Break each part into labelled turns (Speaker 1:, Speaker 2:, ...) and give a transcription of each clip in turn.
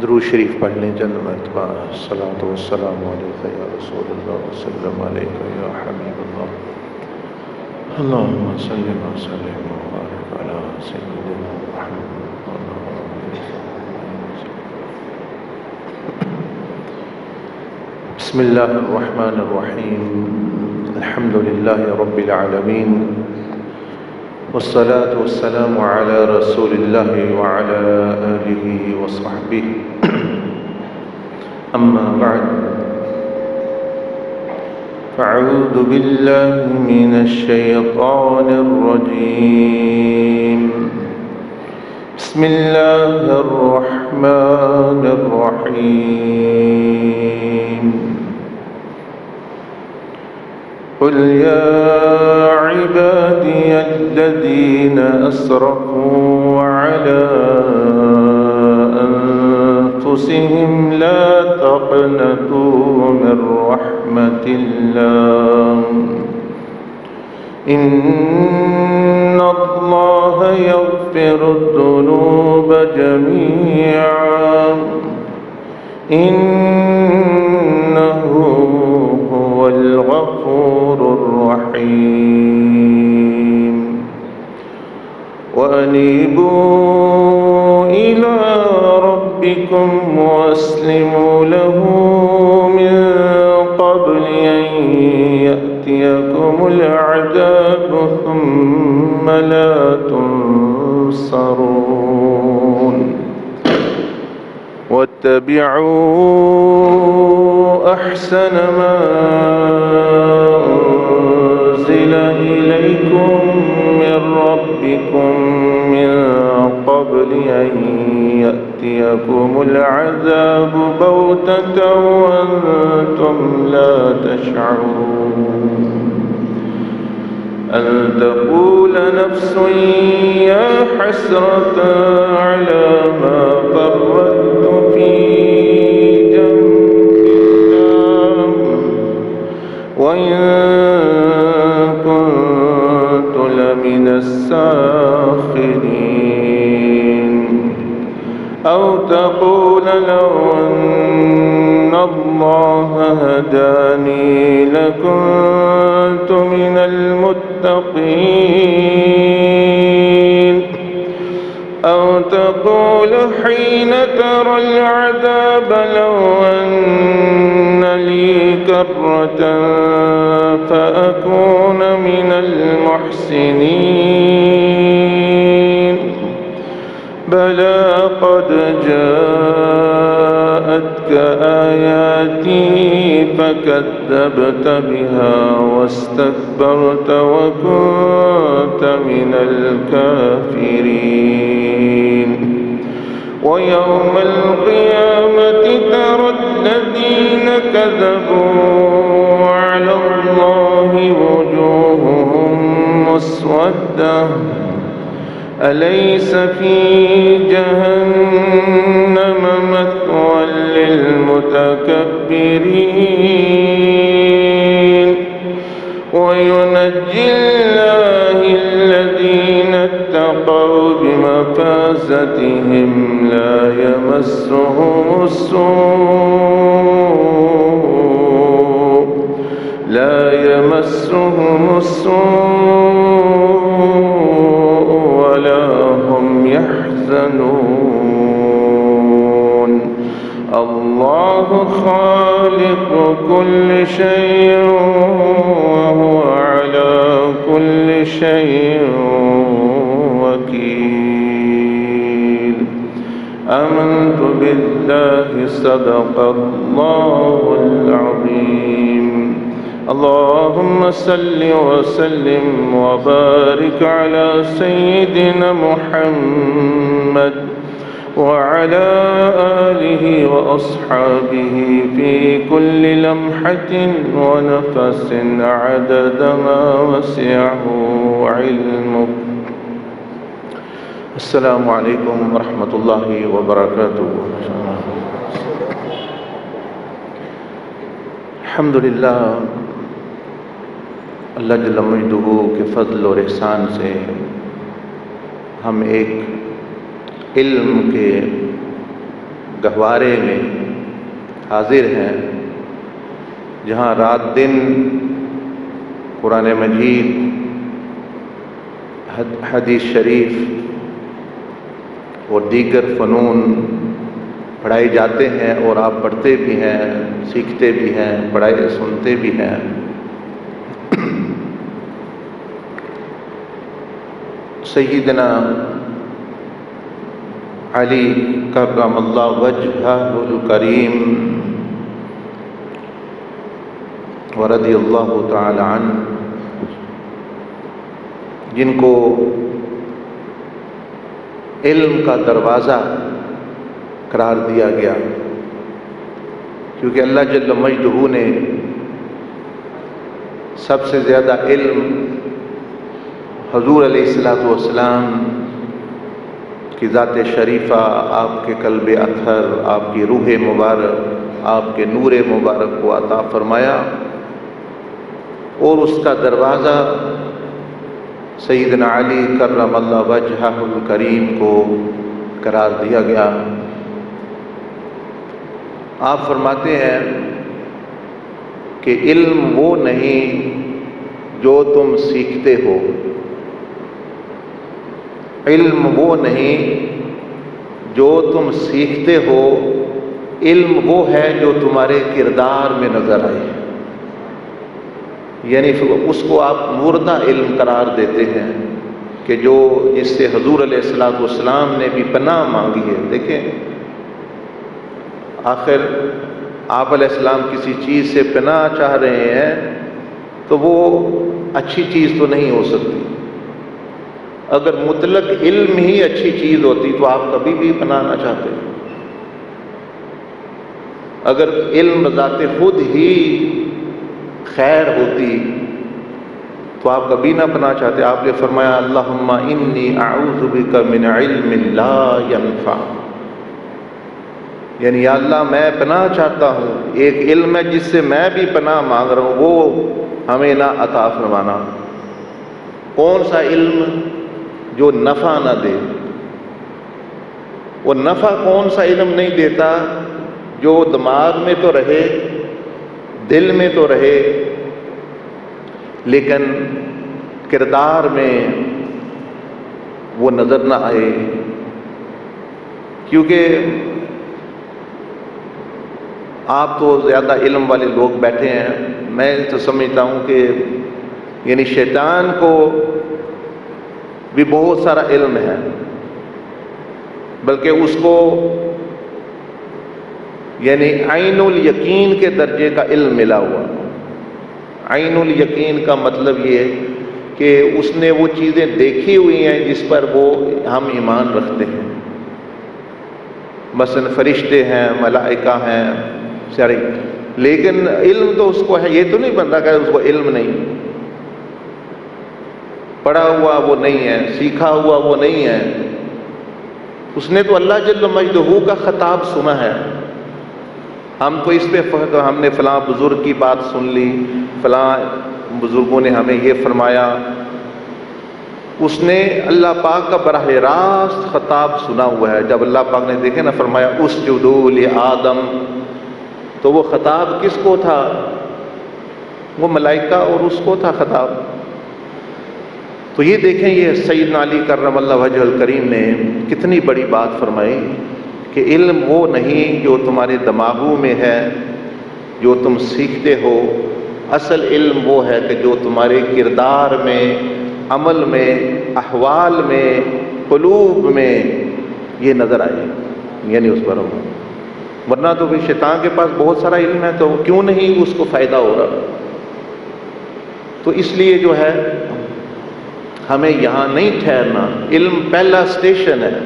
Speaker 1: درود شریف پڑھ لیں چند مرتبہ۔ الصلاۃ والسلام علیک یا رسول اللہ وسلم علیک یا حبیب اللہ، اللہم صلی وسلم وبارک علی سیدنا محمد وعلی آلہ وصحبہ۔ بسم اللہ الرحمن الرحیم، الحمد للہ رب العالمین، والصلاة والسلام على رسول الله وعلى آله وصحبه، أما بعد، فأعوذ بالله من الشيطان الرجيم، بسم الله الرحمن الرحيم، قل يا عبادي الذين أسرفوا على أنفسهم لا تقنطوا من رحمة الله إن الله يغفر الذنوب جميعا إنه هو الغفور الرحيم، وأنيبوا إلى ربكم وأسلموا له من قبل أن يأتيكم العذاب ثم لا تنصرون، واتبعوا أحسن ما أنزل إليكم من ربكم من قبل أن يأتيكم العذاب بغتة وأنتم لا تشعرون، أن تقول نفس يا حسرة على ما فرطت في جنب الله وإن كنت لمن الساخرين، أو تقول لو أن الله هداني لكنت من المتقين، أو تقول حين ترى العذاب لو أن لي كرة فأكون من المحسنين، بلى قد جاءتك آياتي فكذبت بها واستكبرت وكنت من الكافرين، ويوم القيامة ترى الذين كذبوا على الله وجوههم مسودة، أليس في جهنم مثوى للمتكبرين، وينجي الله الذين اتقوا بمفازتهم لا يمسهم السوء ولا هم يحزنون، الله خالق كل شيء وهو على كل شيء وكيل، آمنت بالله صدق الله العظيم، اللهم صل وسلم وبارك على سيدنا محمد وعلى آله وأصحابه في كل لمحة ونفس عدد ما وسعه علمك۔ السلام علیکم ورحمۃ اللہ وبرکاتہ۔ الحمدللہ، اللہ جل مجدہ کے فضل اور احسان سے ہم ایک علم کے گہوارے میں حاضر ہیں، جہاں رات دن قرآن مجید، حدیث شریف اور دیگر فنون پڑھائے جاتے ہیں، اور آپ پڑھتے بھی ہیں، سیکھتے بھی ہیں، پڑھائے سنتے بھی ہیں۔ سیدنا علی کرم اللہ وجہہ الکریم ورضی اللہ تعالی عنہ، جن کو علم کا دروازہ قرار دیا گیا، کیونکہ اللہ جل مجدہ نے سب سے زیادہ علم حضور علیہ السلام کی ذات شریفہ، آپ کے قلب اطہر، آپ کی روح مبارک، آپ کے نور مبارک کو عطا فرمایا، اور اس کا دروازہ سیدنا علی کرم اللہ وجہہ الکریم کو قرار دیا گیا۔ آپ فرماتے ہیں کہ علم وہ نہیں جو تم سیکھتے ہو، علم وہ نہیں جو تم سیکھتے ہو، علم وہ ہے جو تمہارے کردار میں نظر آئے۔ یعنی اس کو آپ مردہ علم قرار دیتے ہیں کہ جو جس سے حضور علیہ السلام نے بھی پناہ مانگی ہے۔ دیکھیں، آخر آپ علیہ السلام کسی چیز سے پناہ چاہ رہے ہیں تو وہ اچھی چیز تو نہیں ہو سکتی۔ اگر مطلق علم ہی اچھی چیز ہوتی تو آپ کبھی بھی پناہ نہ چاہتے۔ اگر علم بذات خود ہی خیر ہوتی تو آپ کبھی نہ پناہ چاہتے۔ آپ نے فرمایا اللہم انی اعوذ بک من علم لا ینفع، یعنی یا اللہ میں پناہ چاہتا ہوں، ایک علم ہے جس سے میں بھی پناہ مانگ رہا ہوں، وہ ہمیں نہ عطا فرمانا۔ کون سا علم جو نفع نہ دے؟ وہ نفع کون سا علم نہیں دیتا؟ جو دماغ میں تو رہے، دل میں تو رہے، لیکن کردار میں وہ نظر نہ آئے۔ کیونکہ آپ تو زیادہ علم والے لوگ بیٹھے ہیں، میں تو سمجھتا ہوں کہ یعنی شیطان کو بھی بہت سارا علم ہے، بلکہ اس کو یعنی عین الیقین کے درجے کا علم ملا ہوا۔ عین الیقین کا مطلب یہ کہ اس نے وہ چیزیں دیکھی ہوئی ہیں جس پر وہ ہم ایمان رکھتے ہیں، مثلا فرشتے ہیں، ملائکہ ہیں سارے، لیکن علم تو اس کو ہے۔ یہ تو نہیں بنتا کہ اس کو علم نہیں، پڑھا ہوا وہ نہیں ہے، سیکھا ہوا وہ نہیں ہے، اس نے تو اللہ جل مجدہ کا خطاب سنا ہے۔ ہم تو اس پہ ہم نے فلاں بزرگ کی بات سن لی، فلاں بزرگوں نے ہمیں یہ فرمایا، اس نے اللہ پاک کا براہ راست خطاب سنا ہوا ہے۔ جب اللہ پاک نے دیکھے نا، فرمایا اسجدوا لآدم، تو وہ خطاب کس کو تھا؟ وہ ملائکہ اور اس کو تھا خطاب۔ تو یہ دیکھیں، یہ سیدنا علی کرم اللہ وجہ الکریم نے کتنی بڑی بات فرمائی کہ علم وہ نہیں جو تمہارے دماغوں میں ہے، جو تم سیکھتے ہو، اصل علم وہ ہے کہ جو تمہارے کردار میں، عمل میں، احوال میں، قلوب میں یہ نظر آئے، یعنی اس پر ہو۔ ورنہ تو بھی شیطان کے پاس بہت سارا علم ہے، تو کیوں نہیں اس کو فائدہ ہو رہا؟ تو اس لیے جو ہے ہمیں یہاں نہیں ٹھہرنا۔ علم پہلا اسٹیشن ہے،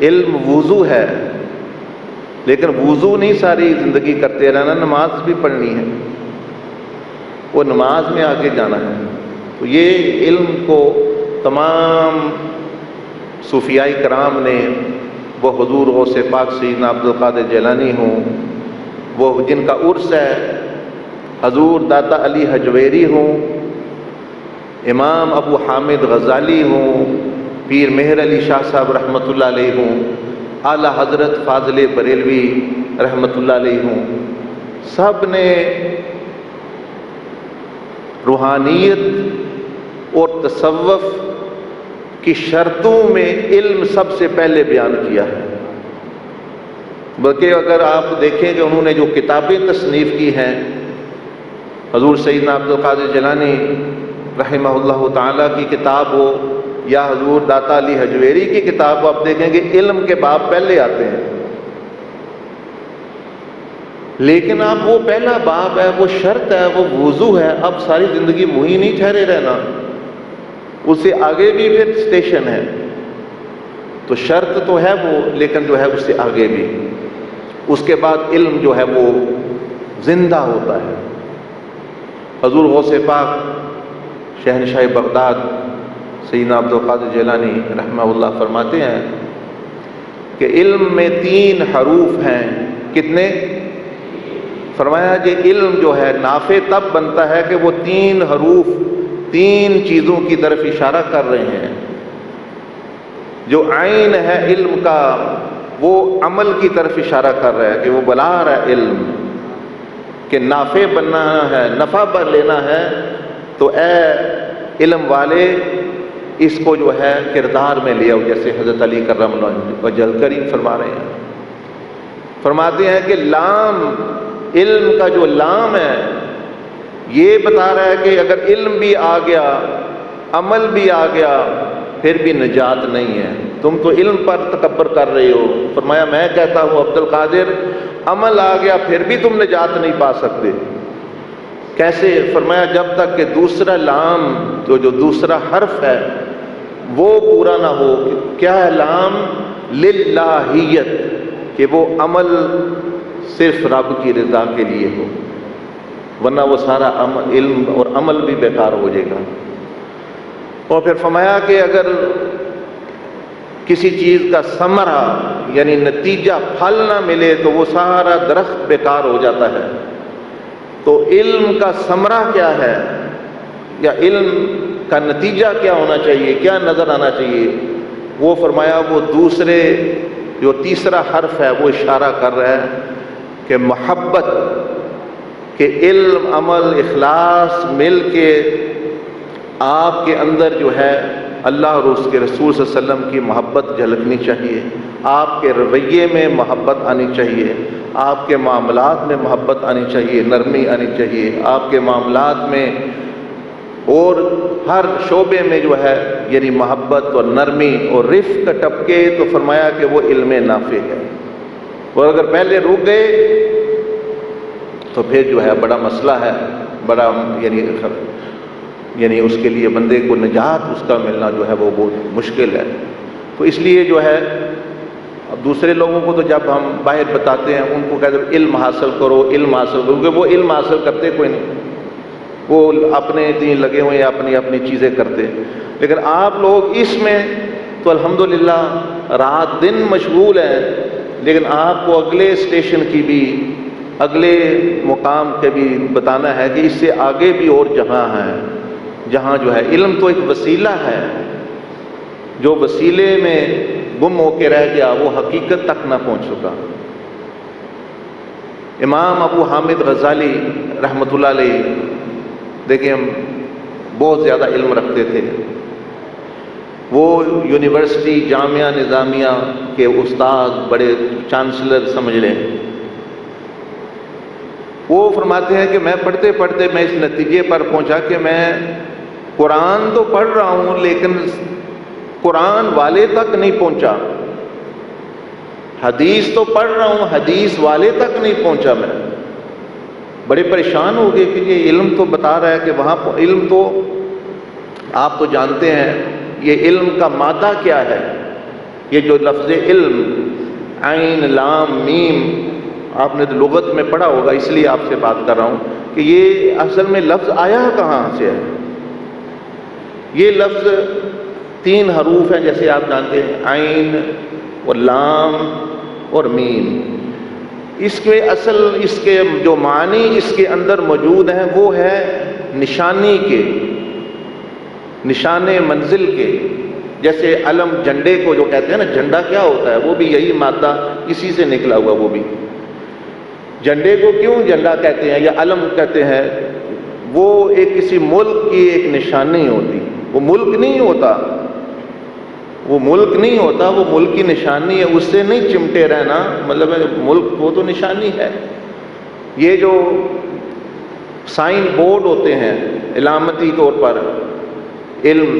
Speaker 1: علم وضو ہے، لیکن وضو نہیں ساری زندگی کرتے رہنا، نماز بھی پڑھنی ہے، وہ نماز میں آگے جانا ہے۔ تو یہ علم کو تمام صوفیاء کرام نے، وہ حضور غوث پاک سیدنا عبد القادر جیلانی ہوں، وہ جن کا عرس ہے حضور داتا علی حجویری ہوں، امام ابو حامد غزالی ہوں، پیر مہر علی شاہ صاحب رحمۃ اللہ علیہ ہوں، اعلیٰ حضرت فاضل بریلوی رحمۃ اللہ علیہ ہوں، سب نے روحانیت اور تصوف کی شرطوں میں علم سب سے پہلے بیان کیا ہے۔ بلکہ اگر آپ دیکھیں کہ انہوں نے جو کتابیں تصنیف کی ہیں، حضور سیدنا عبد القادر جیلانی رحمہ اللہ تعالیٰ کی کتاب ہو یا حضور داتا علی حجویری کی کتاب ہو، آپ دیکھیں گے علم کے باب پہلے آتے ہیں۔ لیکن اب وہ پہلا باب ہے، وہ شرط ہے، وہ وضو ہے، اب ساری زندگی وہی نہیں ٹھہرے رہنا، اس سے آگے بھی پھر اسٹیشن ہے۔ تو شرط تو ہے وہ، لیکن جو ہے اس سے آگے بھی، اس کے بعد علم جو ہے وہ زندہ ہوتا ہے۔ حضور غوث پاک شہنشاہ بغداد سیدنا عبد القادر جیلانی رحمہ اللہ فرماتے ہیں کہ علم میں 3 حروف ہیں۔ کتنے؟ فرمایا کہ علم جو ہے نافع تب بنتا ہے کہ وہ 3 حروف 3 چیزوں کی طرف اشارہ کر رہے ہیں۔ جو عین ہے علم کا وہ عمل کی طرف اشارہ کر رہا ہے کہ وہ بلا رہا ہے علم کہ نافع بننا ہے، نفع لینا ہے، تو اے علم والے اس کو جو ہے کردار میں لیا ہو، جیسے حضرت علی کرم اللہ وجہ کریم فرما رہے ہیں۔ فرماتے ہیں کہ لام، علم کا جو لام ہے یہ بتا رہا ہے کہ اگر علم بھی آ گیا، عمل بھی آ گیا، پھر بھی نجات نہیں ہے۔ تم تو علم پر تکبر کر رہے ہو۔ فرمایا میں کہتا ہوں عبد القادر، عمل آ گیا پھر بھی تم نجات نہیں پا سکتے۔ کیسے؟ فرمایا جب تک کہ دوسرا لام، تو جو دوسرا حرف ہے وہ پورا نہ ہو۔ کیا ہے لام؟ للہیت، کہ وہ عمل صرف رب کی رضا کے لیے ہو، ورنہ وہ سارا علم اور عمل بھی بیکار ہو جائے گا۔ اور پھر فرمایا کہ اگر کسی چیز کا ثمرہ یعنی نتیجہ پھل نہ ملے تو وہ سارا درخت بیکار ہو جاتا ہے۔ تو علم کا ثمرہ کیا ہے، یا علم کا نتیجہ کیا ہونا چاہیے، کیا نظر آنا چاہیے؟ وہ فرمایا وہ دوسرے جو تیسرا حرف ہے وہ اشارہ کر رہا ہے کہ محبت، کہ علم، عمل، اخلاص مل کے آپ کے اندر جو ہے اللہ اور اس کے رسول صلی اللہ علیہ وسلم کی محبت جھلکنی چاہیے، آپ کے رویے میں محبت آنی چاہیے، آپ کے معاملات میں محبت آنی چاہیے، نرمی آنی چاہیے آپ کے معاملات میں، اور ہر شعبے میں جو ہے یعنی محبت اور نرمی اور رفق ٹپکے۔ تو فرمایا کہ وہ علم نافع ہے۔ اور اگر پہلے رک گئے تو پھر جو ہے بڑا مسئلہ ہے، بڑا یعنی اس کے لیے بندے کو نجات اس کا ملنا جو ہے وہ بہت مشکل ہے۔ تو اس لیے جو ہے اب دوسرے لوگوں کو تو جب ہم باہر بتاتے ہیں ان کو کہتے ہیں علم حاصل کرو، علم حاصل کرو، کیونکہ وہ علم حاصل کرتے کوئی نہیں، وہ اپنے دین لگے ہوئے ہیں، اپنی اپنی چیزیں کرتے۔ لیکن آپ لوگ اس میں تو الحمدللہ رات دن مشغول ہیں، لیکن آپ کو اگلے اسٹیشن کی بھی، اگلے مقام کے بھی بتانا ہے کہ اس سے آگے بھی اور جہاں ہے، جہاں جو ہے علم تو ایک وسیلہ ہے، جو وسیلے میں گم ہو کے رہ گیا وہ حقیقت تک نہ پہنچ سکا۔ امام ابو حامد غزالی رحمۃ اللہ علیہ، دیکھیں ہم بہت زیادہ علم رکھتے تھے، وہ یونیورسٹی جامعہ نظامیہ کے استاد، بڑے چانسلر سمجھ لیں۔ وہ فرماتے ہیں کہ میں پڑھتے پڑھتے میں اس نتیجے پر پہنچا کہ میں قرآن تو پڑھ رہا ہوں لیکن قرآن والے تک نہیں پہنچا، حدیث تو پڑھ رہا ہوں حدیث والے تک نہیں پہنچا۔ میں بڑے پریشان ہو گئے کہ یہ علم تو بتا رہا ہے کہ وہاں علم تو آپ تو جانتے ہیں یہ علم کا مادہ کیا ہے، یہ جو لفظ علم عین لام میم، آپ نے تو لغت میں پڑھا ہوگا اس لیے آپ سے بات کر رہا ہوں کہ یہ اصل میں لفظ آیا کہاں سے ہے۔ یہ لفظ 3 حروف ہیں جیسے آپ جانتے ہیں، عین اور لام اور میم۔ اس کے اصل، اس کے جو معنی اس کے اندر موجود ہیں وہ ہے نشانی کے، نشان منزل کے، جیسے علم جھنڈے کو جو کہتے ہیں نا، جھنڈا کیا ہوتا ہے؟ وہ بھی یہی مادہ اسی سے نکلا ہوا. وہ بھی جھنڈے کو کیوں جھنڈا کہتے ہیں یا علم کہتے ہیں؟ وہ ایک کسی ملک کی ایک نشانی ہوتی. وہ ملک نہیں ہوتا، وہ ملک نہیں ہوتا، وہ ملک کی نشانی ہے. اس سے نہیں چمٹے رہنا، مطلب ملک وہ تو نشانی ہے. یہ جو سائن بورڈ ہوتے ہیں علامتی طور پر، علم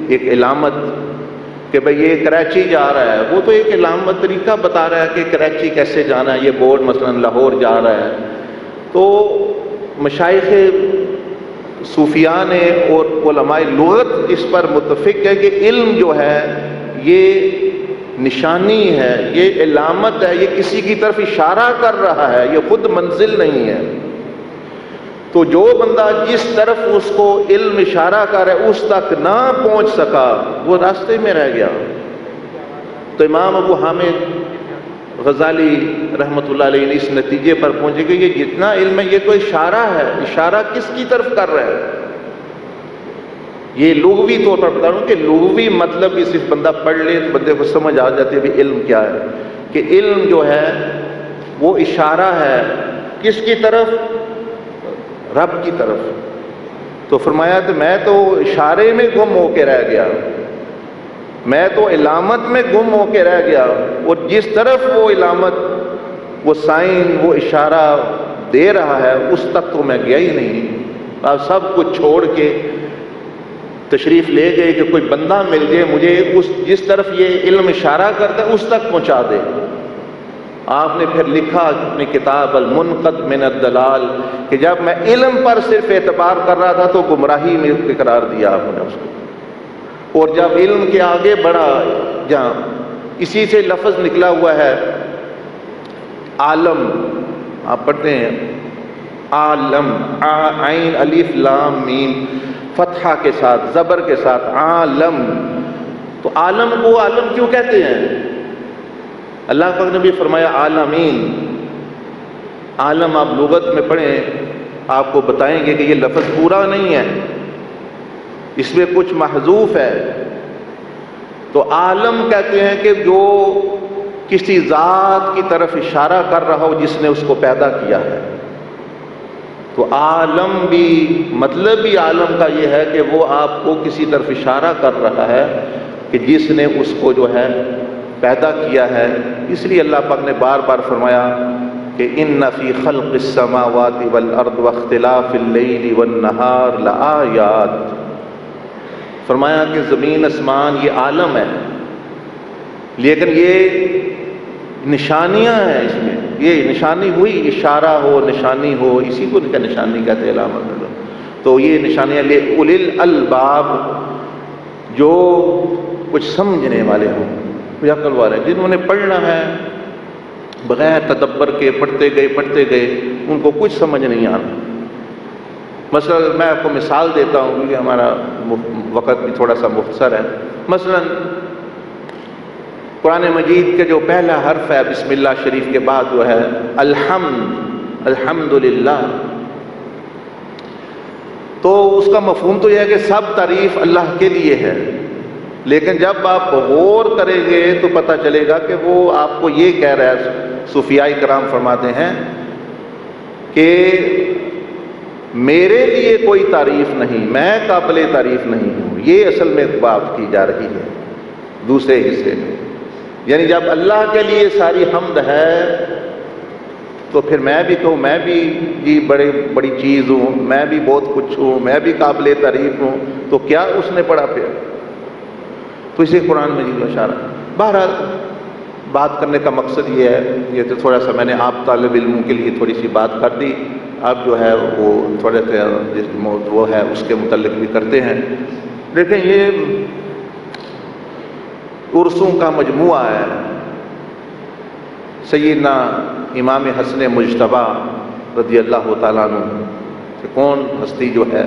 Speaker 1: ایک علامت کہ بھئی یہ کراچی جا رہا ہے، وہ تو ایک علامت طریقہ بتا رہا ہے کہ کراچی کیسے جانا ہے. یہ بورڈ مثلا لاہور جا رہا ہے. تو مشائخ صوفیاء نے اور علماء لغت اس پر متفق ہے کہ علم جو ہے یہ نشانی ہے، یہ علامت ہے، یہ کسی کی طرف اشارہ کر رہا ہے، یہ خود منزل نہیں ہے. تو جو بندہ جس طرف اس کو علم اشارہ کر ہے اس تک نہ پہنچ سکا، وہ راستے میں رہ گیا. تو امام ابو حامد غزالی رحمۃ اللہ علیہ اس نتیجے پر پہنچے کہ یہ جتنا علم ہے یہ تو اشارہ ہے. اشارہ کس کی طرف کر رہا ہے؟ یہ لغوی طور پر بتا رہا ہوں کہ لغوی مطلب بھی صرف بندہ پڑھ لے تو بندے کو سمجھ آ جاتی ہے بھی علم کیا ہے. کہ علم جو ہے وہ اشارہ ہے کس کی طرف؟ رب کی طرف. تو فرمایا کہ میں تو اشارے میں گم ہو کے رہ گیا، میں تو علامت میں گم ہو کے رہ گیا، اور جس طرف وہ علامت، وہ سائن، وہ اشارہ دے رہا ہے اس تک تو میں گیا ہی نہیں. آپ سب کچھ چھوڑ کے تشریف لے گئے کہ کوئی بندہ مل جائے مجھے جس طرف یہ علم اشارہ کرتا ہے اس تک پہنچا دے. آپ نے پھر لکھا اپنی کتاب المنقذ من الضلال کہ جب میں علم پر صرف اعتبار کر رہا تھا تو گمراہی میں قرار دیا آپ نے اس کو، اور جب علم کے آگے بڑھا، جہاں اسی سے لفظ نکلا ہوا ہے عالم، آپ پڑھتے ہیں عالم، عین الف لام میم فتحہ کے ساتھ، زبر کے ساتھ، عالم. تو عالم کو عالم کیوں کہتے ہیں؟ اللہ پاک نے بھی فرمایا عالمین. عالم آپ لغت میں پڑھیں آپ کو بتائیں گے کہ یہ لفظ پورا نہیں ہے، اس میں کچھ محذوف ہے. تو عالم کہتے ہیں کہ جو کسی ذات کی طرف اشارہ کر رہا ہو جس نے اس کو پیدا کیا ہے. تو عالم بھی مطلب بھی عالم کا یہ ہے کہ وہ آپ کو کسی طرف اشارہ کر رہا ہے کہ جس نے اس کو جو ہے پیدا کیا ہے. اس لیے اللہ پاک نے بار بار فرمایا کہ ان فی خلق السماوات والارض واختلاف اللیل والنہار لآیات. فرمایا کہ زمین اسمان یہ عالم ہے، لیکن یہ نشانیاں ہیں. اس میں یہ نشانی ہوئی، اشارہ ہو، نشانی ہو، اسی کو نشانی کہتے ہیں، علامت. تو یہ نشانیاں لأولی الالباب، جو کچھ سمجھنے والے ہوں، کوئی عقل والے، جنہوں نے پڑھنا ہے بغیر تدبر کے پڑھتے گئے ان کو کچھ سمجھ نہیں آنا. مثلا میں آپ کو مثال دیتا ہوں کیونکہ ہمارا وقت بھی تھوڑا سا مختصر ہے. مثلا قرآن مجید کے جو پہلا حرف ہے بسم اللہ شریف کے بعد جو ہے الحمد، الحمدللہ، تو اس کا مفہوم تو یہ ہے کہ سب تعریف اللہ کے لیے ہے. لیکن جب آپ غور کریں گے تو پتہ چلے گا کہ وہ آپ کو یہ کہہ رہا ہے، صوفیاء کرام فرماتے ہیں کہ میرے لیے کوئی تعریف نہیں، میں قابل تعریف نہیں ہوں. یہ اصل میں بات کی جا رہی ہے دوسرے حصے میں. یعنی جب اللہ کے لیے ساری حمد ہے تو پھر میں بھی کہوں میں بھی جی بڑی چیز ہوں، میں بھی بہت کچھ ہوں، میں بھی قابل تعریف ہوں، تو کیا اس نے پڑھا پھر؟ تو اسے قرآن مجید میں اشارہ. بہرحال بات کرنے کا مقصد یہ ہے، یہ تو تھوڑا سا میں نے آپ طالب علموں کے لیے تھوڑی سی بات کر دی. اب جو ہے وہ تھوڑے سے جس موضوع ہے اس کے متعلق بھی کرتے ہیں. دیکھیں یہ عرسوں کا مجموعہ ہے. سیدنا امام حسن مجتبیٰ رضی اللہ تعالیٰ عنہ کہ کون ہستی جو ہے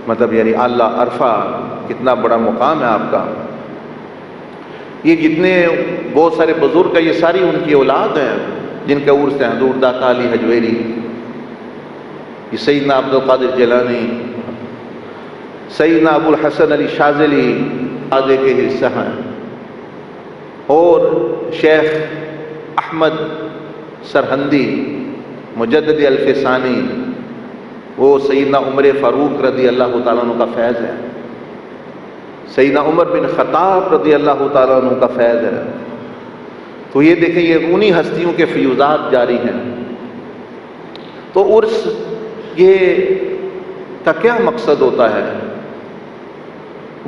Speaker 1: مطلب یعنی اعلیٰ عرفہ، کتنا بڑا مقام ہے آپ کا. یہ جتنے بہت سارے بزرگ ہیں یہ ساری ان کی اولاد ہیں جن کے عرس ہیں. حضور داتا علی حجویری، یہ سیدنا عبد القادر جیلانی، سیدنا ابو الحسن علی شاذلی،
Speaker 2: آدھے کے حصہ ہیں، اور شیخ احمد سرہندی مجدد الفسانی وہ سیدنا عمر فاروق رضی اللہ تعالیٰ عنہ کا فیض ہے، سیدنا عمر بن خطاب رضی اللہ تعالیٰ عنہ کا فیض ہے۔ تو یہ دیکھیں یہ انہی ہستیوں کے فیوزات جاری ہیں۔ تو عرس یہ کا کیا مقصد ہوتا ہے؟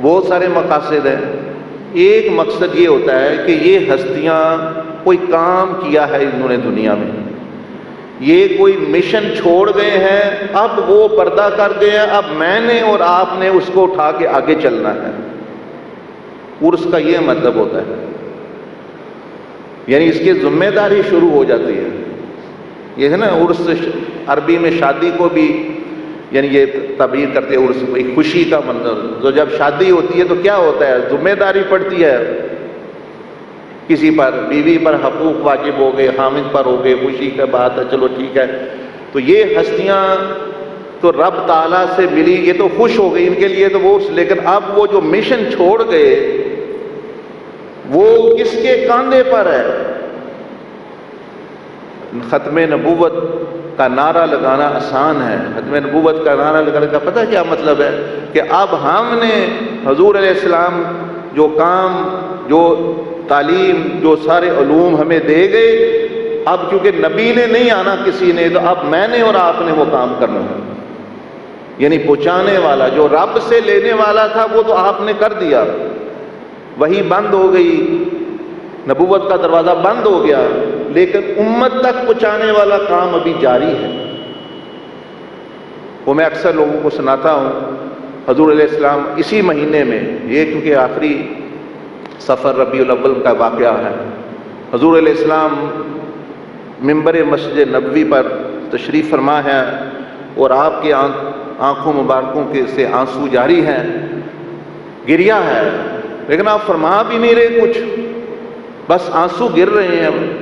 Speaker 2: بہت سارے مقاصد ہیں۔ ایک مقصد یہ ہوتا ہے کہ یہ ہستیاں کوئی کام کیا ہے انہوں نے دنیا میں، یہ کوئی مشن چھوڑ گئے ہیں، اب وہ پردہ کر گئے ہیں، اب میں نے اور آپ نے اس کو اٹھا کے آگے چلنا ہے۔ عرس کا یہ مطلب ہوتا ہے، یعنی اس کی ذمہ داری شروع ہو جاتی ہے۔ یہ ہے نا عرس، عربی میں شادی کو بھی یعنی یہ تعبیر کرتے ہیں عرس کوئی خوشی کا منظر۔ تو جب شادی ہوتی ہے تو کیا ہوتا ہے؟ ذمہ داری پڑتی ہے کسی پر، بیوی پر حقوق واجب ہو گئے، خامد پر ہو گئے، خوشی کا بات ہے، چلو ٹھیک ہے۔ تو یہ ہستیاں تو رب تعالیٰ سے ملی، یہ تو خوش ہو گئی، ان کے لیے تو وہ، لیکن اب وہ جو مشن چھوڑ گئے وہ کس کے کاندھے پر ہے؟ ختم نبوت کا نعرہ لگانا آسان ہے، ختم نبوت کا نعرہ لگانے کا پتہ کیا مطلب ہے؟ کہ اب ہم نے حضور علیہ السلام جو کام، جو تعلیم، جو سارے علوم ہمیں دے گئے، اب کیونکہ نبی نے نہیں آنا کسی نے، تو اب میں نے اور آپ نے وہ کام کرنا ہے۔ یعنی پہنچانے والا جو رب سے لینے والا تھا وہ تو آپ نے کر دیا، وہی بند ہو گئی، نبوت کا دروازہ بند ہو گیا، لیکن امت تک پہنچانے والا کام ابھی جاری ہے۔ وہ میں اکثر لوگوں کو سناتا ہوں، حضور علیہ السلام اسی مہینے میں، یہ کیونکہ آخری سفر ربیع الاول کا واقعہ ہے، حضور علیہ السلام منبر مسجد نبوی پر تشریف فرما ہے اور آپ کے آنکھوں مبارکوں کے سے آنسو جاری ہیں، گریا ہے، لیکن آپ فرما بھی نہیں رہے کچھ، بس آنسو گر رہے ہیں۔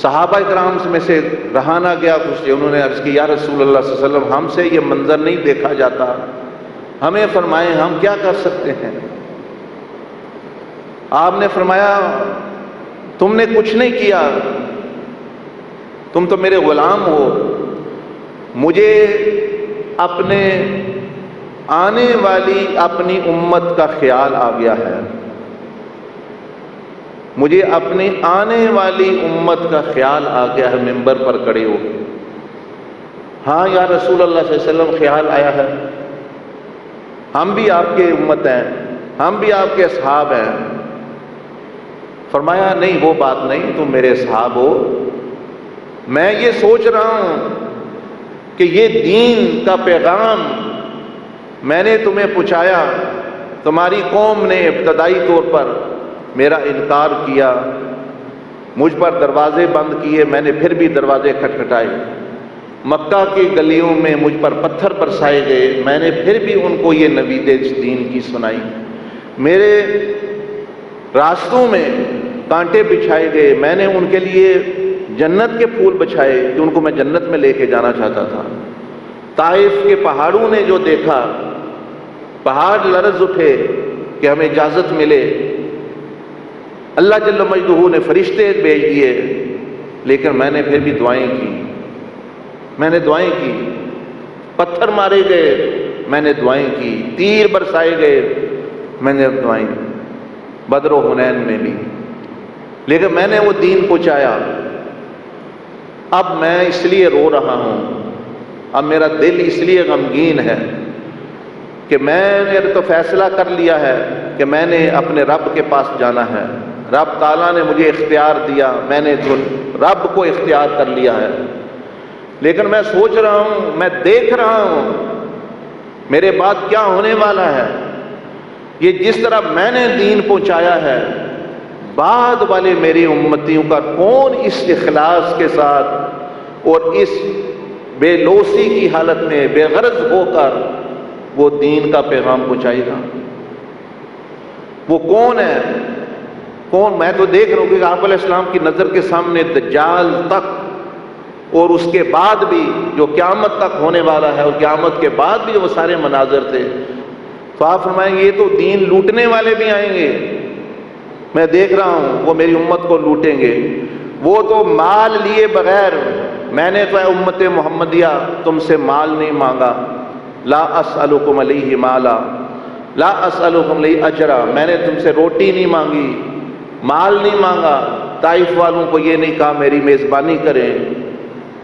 Speaker 2: صحابہ کرام میں سے رہا نہ گیا کچھ، انہوں نے عرض کی یا رسول اللہ صلی اللہ علیہ وسلم ہم سے یہ منظر نہیں دیکھا جاتا، ہمیں فرمائیں ہم کیا کر سکتے ہیں؟ آپ نے فرمایا تم نے کچھ نہیں کیا، تم تو میرے غلام ہو، مجھے اپنے آنے والی اپنی امت کا خیال آ گیا ہے، مجھے اپنی آنے والی امت کا خیال آ گیا ہے۔ منبر پر کھڑے ہو، ہاں یا رسول اللہ صلی اللہ علیہ وسلم خیال آیا ہے، ہم بھی آپ کے امت ہیں، ہم بھی آپ کے اصحاب ہیں۔ فرمایا نہیں وہ بات نہیں، تم میرے اصحاب ہو، میں یہ سوچ رہا ہوں کہ یہ دین کا پیغام میں نے تمہیں پہنچایا، تمہاری قوم نے ابتدائی طور پر میرا انکار کیا، مجھ پر دروازے بند کیے، میں نے پھر بھی دروازے کھٹکھٹائے، مکہ کی گلیوں میں مجھ پر پتھر برسائے گئے، میں نے پھر بھی ان کو یہ نوید دین کی سنائی، میرے راستوں میں کانٹے بچھائے گئے، میں نے ان کے لیے جنت کے پھول بچھائے کہ ان کو میں جنت میں لے کے جانا چاہتا تھا۔ طائف کے پہاڑوں نے جو دیکھا، پہاڑ لرز اٹھے کہ ہمیں اجازت ملے، اللہ جل مجدہ نے فرشتے بھیج دیے، لیکن میں نے پھر بھی دعائیں کی، میں نے دعائیں کی، پتھر مارے گئے، میں نے دعائیں کی، تیر برسائے گئے، میں نے دعائیں کی، بدر و حنین میں بھی، لیکن میں نے وہ دین پہنچایا۔ اب میں اس لیے رو رہا ہوں، اب میرا دل اس لیے غمگین ہے کہ میں نے تو فیصلہ کر لیا ہے کہ میں نے اپنے رب کے پاس جانا ہے، رب تعالیٰ نے مجھے اختیار دیا، میں نے رب کو اختیار کر لیا ہے، لیکن میں سوچ رہا ہوں، میں دیکھ رہا ہوں میرے بعد کیا ہونے والا ہے۔ یہ جس طرح میں نے دین پہنچایا ہے، بعد والے میری امتیوں کا کون اس اخلاص کے ساتھ اور اس بے لوثی کی حالت میں بے غرض ہو کر وہ دین کا پیغام پہنچائے گا؟ وہ کون ہے؟ کون؟ میں تو دیکھ رہا ہوں کہ آپ علیہ السلام کی نظر کے سامنے دجال تک اور اس کے بعد بھی جو قیامت تک ہونے والا ہے، اور قیامت کے بعد بھی وہ سارے مناظر تھے، تو آپ فرمائیں یہ تو دین لوٹنے والے بھی آئیں گے، میں دیکھ رہا ہوں وہ میری امت کو لوٹیں گے، وہ تو مال لیے بغیر، میں نے تو اے امت محمدیہ تم سے مال نہیں مانگا، لا اسألکم علیہ مالا لا اسألکم علیہ اجرا، میں نے تم سے روٹی نہیں مانگی، مال نہیں مانگا۔ طائف والوں کو یہ نہیں کہا میری میزبانی کریں،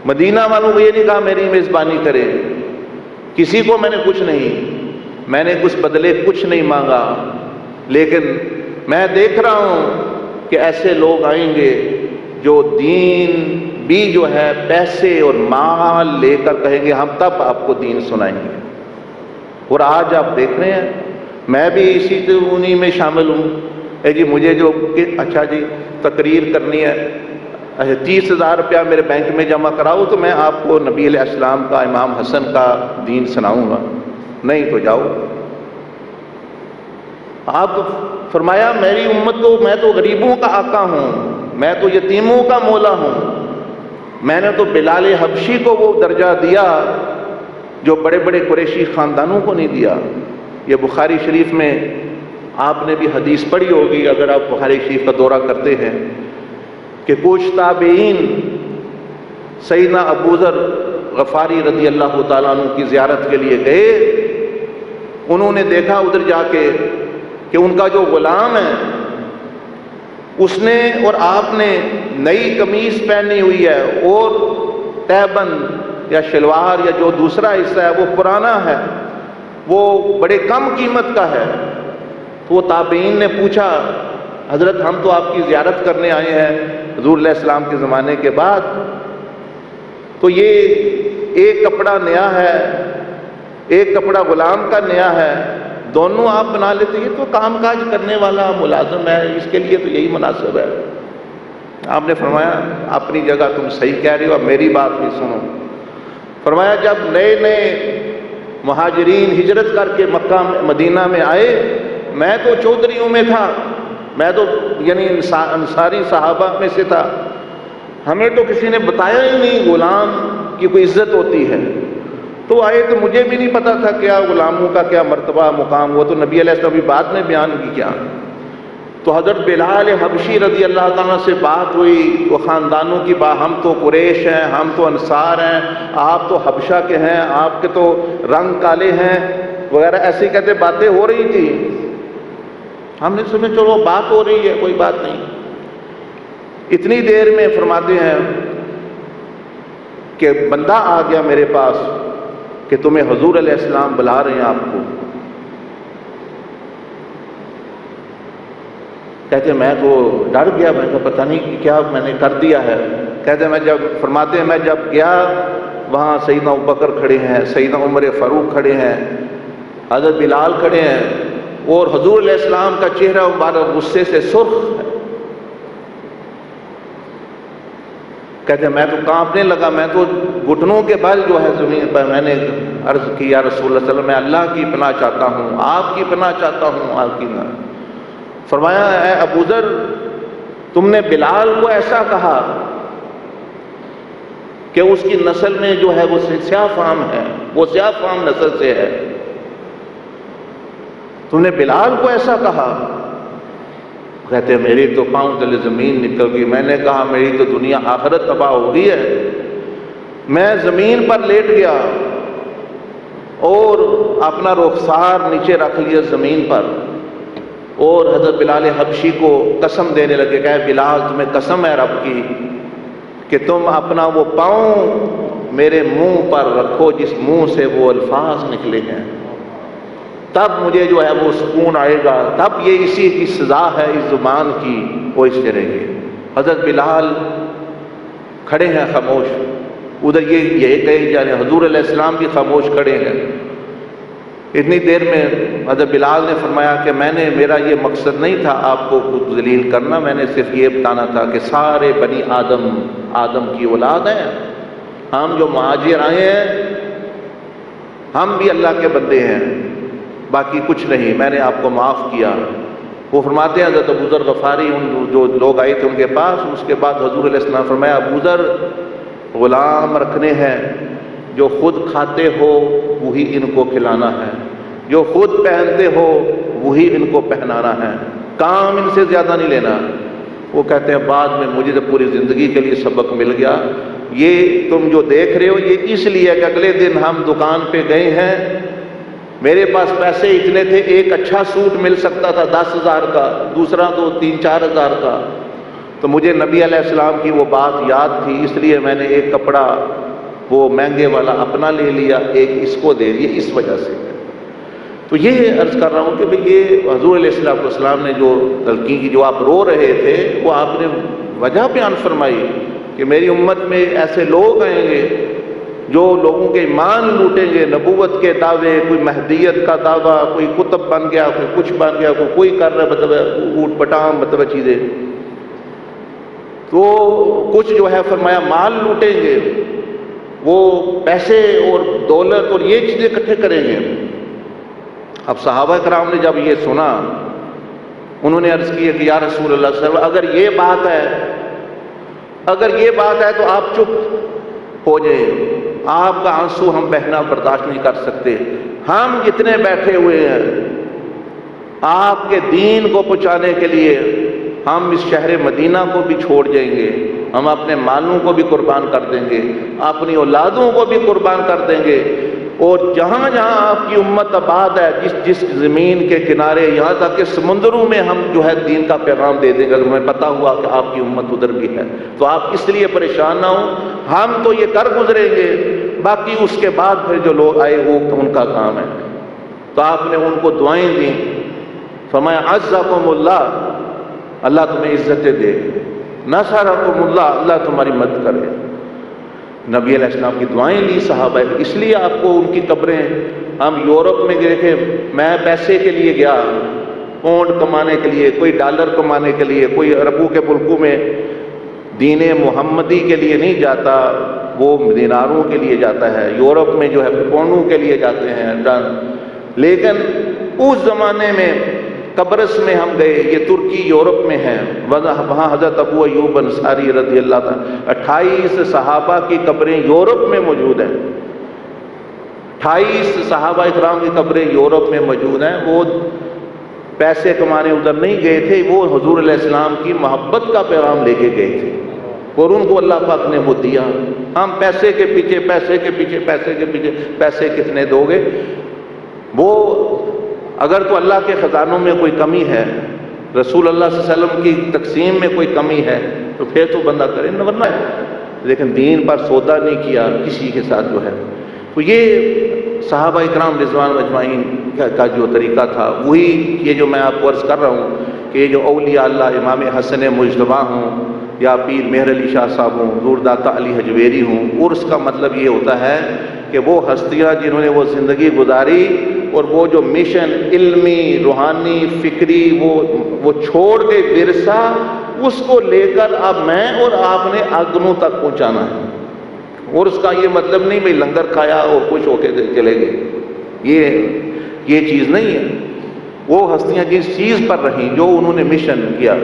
Speaker 2: مدینہ والوں کو یہ نہیں کہا میری میزبانی کریں، کسی کو میں نے کچھ نہیں، میں نے کچھ بدلے کچھ نہیں مانگا، لیکن میں دیکھ رہا ہوں کہ ایسے لوگ آئیں گے جو دین بھی جو ہے پیسے اور مال لے کر کہیں گے ہم تب آپ کو دین سنائیں گے۔ اور آج آپ دیکھ رہے ہیں، میں بھی اسی انہی میں شامل ہوں، جی مجھے جو اچھا جی تقریر کرنی ہے، 30,000 روپیہ میرے بینک میں جمع کراؤ تو میں آپ کو نبی علیہ السلام کا، امام حسن کا دین سناؤں گا، نہیں تو جاؤ۔ آپ فرمایا میری امت تو، میں تو غریبوں کا آقا ہوں، میں تو یتیموں کا مولا ہوں، میں نے تو بلال حبشی کو وہ درجہ دیا جو بڑے بڑے قریشی خاندانوں کو نہیں دیا۔ یہ بخاری شریف میں آپ نے بھی حدیث پڑھی ہوگی اگر آپ بخاری شریف کا دورہ کرتے ہیں، کہ کچھ تابعین سیدنا ابو ذر غفاری رضی اللہ تعالیٰ عنہ کی زیارت کے لیے گئے، انہوں نے دیکھا ادھر جا کے کہ ان کا جو غلام ہے اس نے اور آپ نے نئی قمیص پہنی ہوئی ہے اور تہبند یا شلوار یا جو دوسرا حصہ ہے وہ پرانا ہے، وہ بڑے کم قیمت کا ہے۔ تو وہ تابعین نے پوچھا حضرت ہم تو آپ کی زیارت کرنے آئے ہیں حضور علیہ السلام کے زمانے کے بعد، تو یہ ایک کپڑا نیا ہے، ایک کپڑا غلام کا نیا ہے، دونوں آپ بنا لیتے، یہ تو کام کاج کرنے والا ملازم ہے، اس کے لیے تو یہی مناسب ہے۔ آپ نے فرمایا اپنی جگہ تم صحیح کہہ رہے ہو، اب میری بات بھی سنو۔ فرمایا جب نئے نئے مہاجرین ہجرت کر کے مکہ مدینہ میں آئے، میں تو چودھریوں میں تھا، میں تو یعنی انصاری صحابہ میں سے تھا، ہمیں تو کسی نے بتایا ہی نہیں غلام کی کوئی عزت ہوتی ہے، تو آئے تو مجھے بھی نہیں پتا تھا کیا غلاموں کا کیا مرتبہ مقام، وہ تو نبی علیہ السلام بھی بعد میں بیان کی کیا۔ تو حضرت بلال حبشی رضی اللہ تعالیٰ سے بات ہوئی، وہ خاندانوں کی بات، ہم تو قریش ہیں، ہم تو انصار ہیں، آپ تو حبشہ کے ہیں، آپ کے تو رنگ کالے ہیں وغیرہ ایسی کہتے باتیں ہو رہی تھی۔ ہم نے سنا چلو بات ہو رہی ہے کوئی بات نہیں۔ اتنی دیر میں فرماتے ہیں کہ بندہ آ گیا میرے پاس کہ تمہیں حضور علیہ السلام بلا رہے ہیں آپ کو۔ کہتے میں تو ڈر گیا، میں کہا پتہ نہیں کیا میں نے کر دیا ہے۔ کہتے میں جب فرماتے ہیں میں جب گیا وہاں سیدنا ابوبکر کھڑے ہیں، سیدنا عمر فاروق کھڑے ہیں، حضرت بلال کھڑے ہیں، اور حضور علیہ السلام کا چہرہ مبارک غصے سے سرخ ہے۔ کہتے میں تو کانپنے لگا، میں تو گھٹنوں کے بل جو ہے زمین پر، میں نے عرض کی یا رسول اللہ صلی اللہ علیہ وسلم میں اللہ کی پناہ چاہتا ہوں، آپ کی پناہ چاہتا ہوں، آپ کی نہ۔ فرمایا اے ابو ذر تم نے بلال کو ایسا کہا کہ اس کی نسل میں جو ہے وہ سیاہ فام ہے، وہ سیاہ فام نسل سے ہے، تم نے بلال کو ایسا کہا؟ کہتے میری تو پاؤں تلے زمین نکل گئی، میں نے کہا میری تو دنیا آخرت تباہ ہو گئی ہے۔ میں زمین پر لیٹ گیا اور اپنا رخسار نیچے رکھ لیا زمین پر، اور حضرت بلال حبشی کو قسم دینے لگے کہ بلال تمہیں قسم ہے رب کی کہ تم اپنا وہ پاؤں میرے منہ پر رکھو جس منہ سے وہ الفاظ نکلے ہیں، تب مجھے جو ہے وہ سکون آئے گا، تب یہ اسی کی سزا ہے اس زبان کی، وہ اس طرح کی۔ حضرت بلال کھڑے ہیں خاموش، ادھر یہ کہے جانے حضور علیہ السلام بھی خاموش کھڑے ہیں۔ اتنی دیر میں حضرت بلال نے فرمایا کہ میں نے، میرا یہ مقصد نہیں تھا آپ کو ذلیل کرنا، میں نے صرف یہ بتانا تھا کہ سارے بنی آدم کی اولاد ہیں، ہم جو مہاجر آئے ہیں ہم بھی اللہ کے بندے ہیں، باقی کچھ نہیں، میں نے آپ کو معاف کیا۔ وہ فرماتے ہیں حضرت ابو ذر غفاری ان جو لوگ آئے تھے ان کے پاس، اس کے بعد حضور علیہ السلام فرمایا ابو ذر غلام رکھنے ہیں، جو خود کھاتے ہو وہی ان کو کھلانا ہے، جو خود پہنتے ہو وہی ان کو پہنانا ہے، کام ان سے زیادہ نہیں لینا۔ وہ کہتے ہیں بعد میں مجھے تو پوری زندگی کے لیے سبق مل گیا، یہ تم جو دیکھ رہے ہو یہ اس لیے کہ اگلے دن ہم دکان پہ گئے ہیں، میرے پاس پیسے اتنے تھے، ایک اچھا سوٹ مل سکتا تھا 10,000 کا، دوسرا تو 3-4 ہزار کا، تو مجھے نبی علیہ السلام کی وہ بات یاد تھی، اس لیے میں نے ایک کپڑا وہ مہنگے والا اپنا لے لیا، ایک اس کو دے دیا، اس وجہ سے۔ تو یہ عرض کر رہا ہوں کہ بھئی یہ حضور علیہ السلام نے جو تلقین کی، جو آپ رو رہے تھے، وہ آپ نے وجہ بیان فرمائی کہ میری امت میں ایسے لوگ آئیں گے جو لوگوں کے ایمان لوٹیں گے، نبوت کے دعوے، کوئی مہدیت کا دعویٰ، کوئی کتب بن گیا، کوئی کچھ بن گیا، کوئی کر رہا ہے مطلب اوٹ پٹام مطلب چیزیں، تو کچھ جو ہے فرمایا مال لوٹیں گے، وہ پیسے اور دولت اور یہ چیزیں اکٹھے کریں گے۔ اب صحابہ کرام نے جب یہ سنا، انہوں نے عرض کی کہ یا رسول اللہ صلی اللہ علیہ وسلم اگر یہ بات ہے تو آپ چپ ہو جائیں، آپ کا آنسو ہم بہنا برداشت نہیں کر سکتے، ہم جتنے بیٹھے ہوئے ہیں آپ کے دین کو پہنچانے کے لیے ہم اس شہر مدینہ کو بھی چھوڑ جائیں گے، ہم اپنے مالوں کو بھی قربان کر دیں گے، اپنی اولادوں کو بھی قربان کر دیں گے، اور جہاں جہاں آپ کی امت آباد ہے، جس زمین کے کنارے، یہاں تک کہ سمندروں میں ہم جو ہے دین کا پیغام دے دیں گے، اگر ہمیں پتہ ہوا کہ آپ کی امت ادھر بھی ہے تو آپ اس لیے پریشان نہ ہوں، ہم تو یہ کر گزریں گے، باقی اس کے بعد پھر جو لوگ آئے وہ ان کا کام ہے۔ تو آپ نے ان کو دعائیں دیں، فرمایا عزکم اللہ، اللہ تمہیں عزتیں دے، نصرکم اللہ، اللہ تمہاری مدد کرے۔ نبی علیہ السلام کی دعائیں لی صحابہ، اس لیے آپ کو ان کی قبریں، ہم یورپ میں گئے تھے، میں پیسے کے لیے گیا، پونڈ کمانے کے لیے، کوئی ڈالر کمانے کے لیے، کوئی عربوں کے ملکوں میں دین محمدی کے لیے نہیں جاتا، وہ دیناروں کے لیے جاتا ہے، یورپ میں جو ہے پونڈوں کے لیے جاتے ہیں۔ لیکن اس زمانے میں قبرص میں ہم گئے، یہ ترکی یورپ میں ہے، وہاں حضرت ابو ایوب انصاری رضی اللہ تعالیٰ 28 صحابہ کی قبریں یورپ میں موجود ہیں، 28 صحابہ اکرام کی قبریں یورپ میں موجود ہیں۔ وہ پیسے کمانے ادھر نہیں گئے تھے، وہ حضور علیہ السلام کی محبت کا پیغام لے کے گئے تھے، اور ان کو اللہ پاک نے وہ دیا۔ ہم پیسے کے پیچھے پیسے کتنے دو گے؟ وہ اگر تو اللہ کے خزانوں میں کوئی کمی ہے، رسول اللہ صلی اللہ علیہ وسلم کی تقسیم میں کوئی کمی ہے تو پھر تو بندہ کرے نہ، ورنہ ہے، لیکن دین پر سودا نہیں کیا کسی کے ساتھ جو ہے۔ تو یہ صحابہ اکرام رضوان اجمعین کا جو طریقہ تھا، وہی یہ جو میں آپ کو عرض کر رہا ہوں کہ یہ جو اولیاء اللہ امام حسن مجتبیٰ ہوں یا پیر مہر علی شاہ صاحب ہوں، حضور داتا علی حجویری ہوں، عرس کا مطلب یہ ہوتا ہے کہ وہ ہستیاں جنہوں نے وہ زندگی گزاری اور وہ جو مشن علمی، روحانی، فکری وہ چھوڑ کے ورثہ، اس کو لے کر اب میں اور آپ نے اگنوں تک پہنچانا ہے۔ اور اس کا یہ مطلب نہیں بھئی لنگر کھایا اور خوش ہو کے چلے گئے، یہ چیز نہیں ہے۔ وہ ہستیاں جس چیز پر رہیں، جو انہوں نے مشن کیا،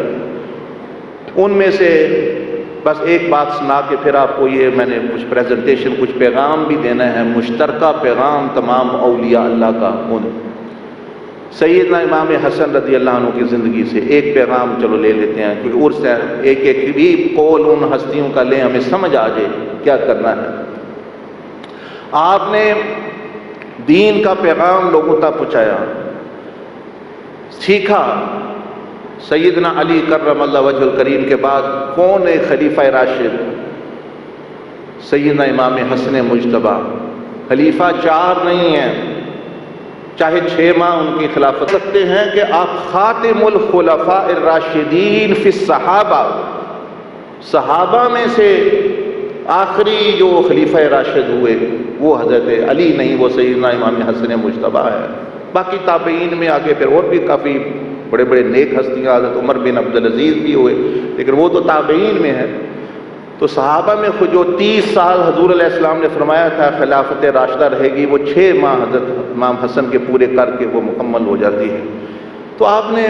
Speaker 2: ان میں سے بس ایک بات سنا کے پھر آپ کو یہ میں نے کچھ پریزنٹیشن، کچھ پیغام بھی دینا ہے، مشترکہ پیغام تمام اولیاء اللہ کا۔ سیدنا امام حسن رضی اللہ عنہ کی زندگی سے ایک پیغام چلو لے لیتے ہیں، کیونکہ عرس ہے، ایک بھی قول ان ہستیوں کا لیں، ہمیں سمجھ آ جائے کیا کرنا ہے۔ آپ نے دین کا پیغام لوگوں تک پہنچایا، سیکھا۔ سیدنا علی کرم اللہ وجہ الکریم کے بعد کون ہے خلیفہ راشد؟ سیدنا امام حسن مجتبیٰ۔ خلیفہ 4 نہیں ہیں، چاہے 6 ماہ ان کی خلافت سکتے ہیں کہ آپ خاتم الخلفاء الراشدین فی الصحابہ، صحابہ میں سے آخری جو خلیفہ راشد ہوئے وہ حضرت علی نہیں، وہ سیدنا امام حسن مجتبیٰ ہے۔ باقی تابعین میں آگے پھر اور بھی کافی بڑے بڑے نیک ہستیاں، حضرت عمر بن عبدالعزیز بھی ہوئے، لیکن وہ تو تابعین میں ہے۔ تو صحابہ میں خود جو 30 سال حضور علیہ السلام نے فرمایا تھا خلافت راشدہ رہے گی، وہ 6 ماہ حضرت امام حسن کے پورے کر کے وہ مکمل ہو جاتی ہے۔ تو آپ نے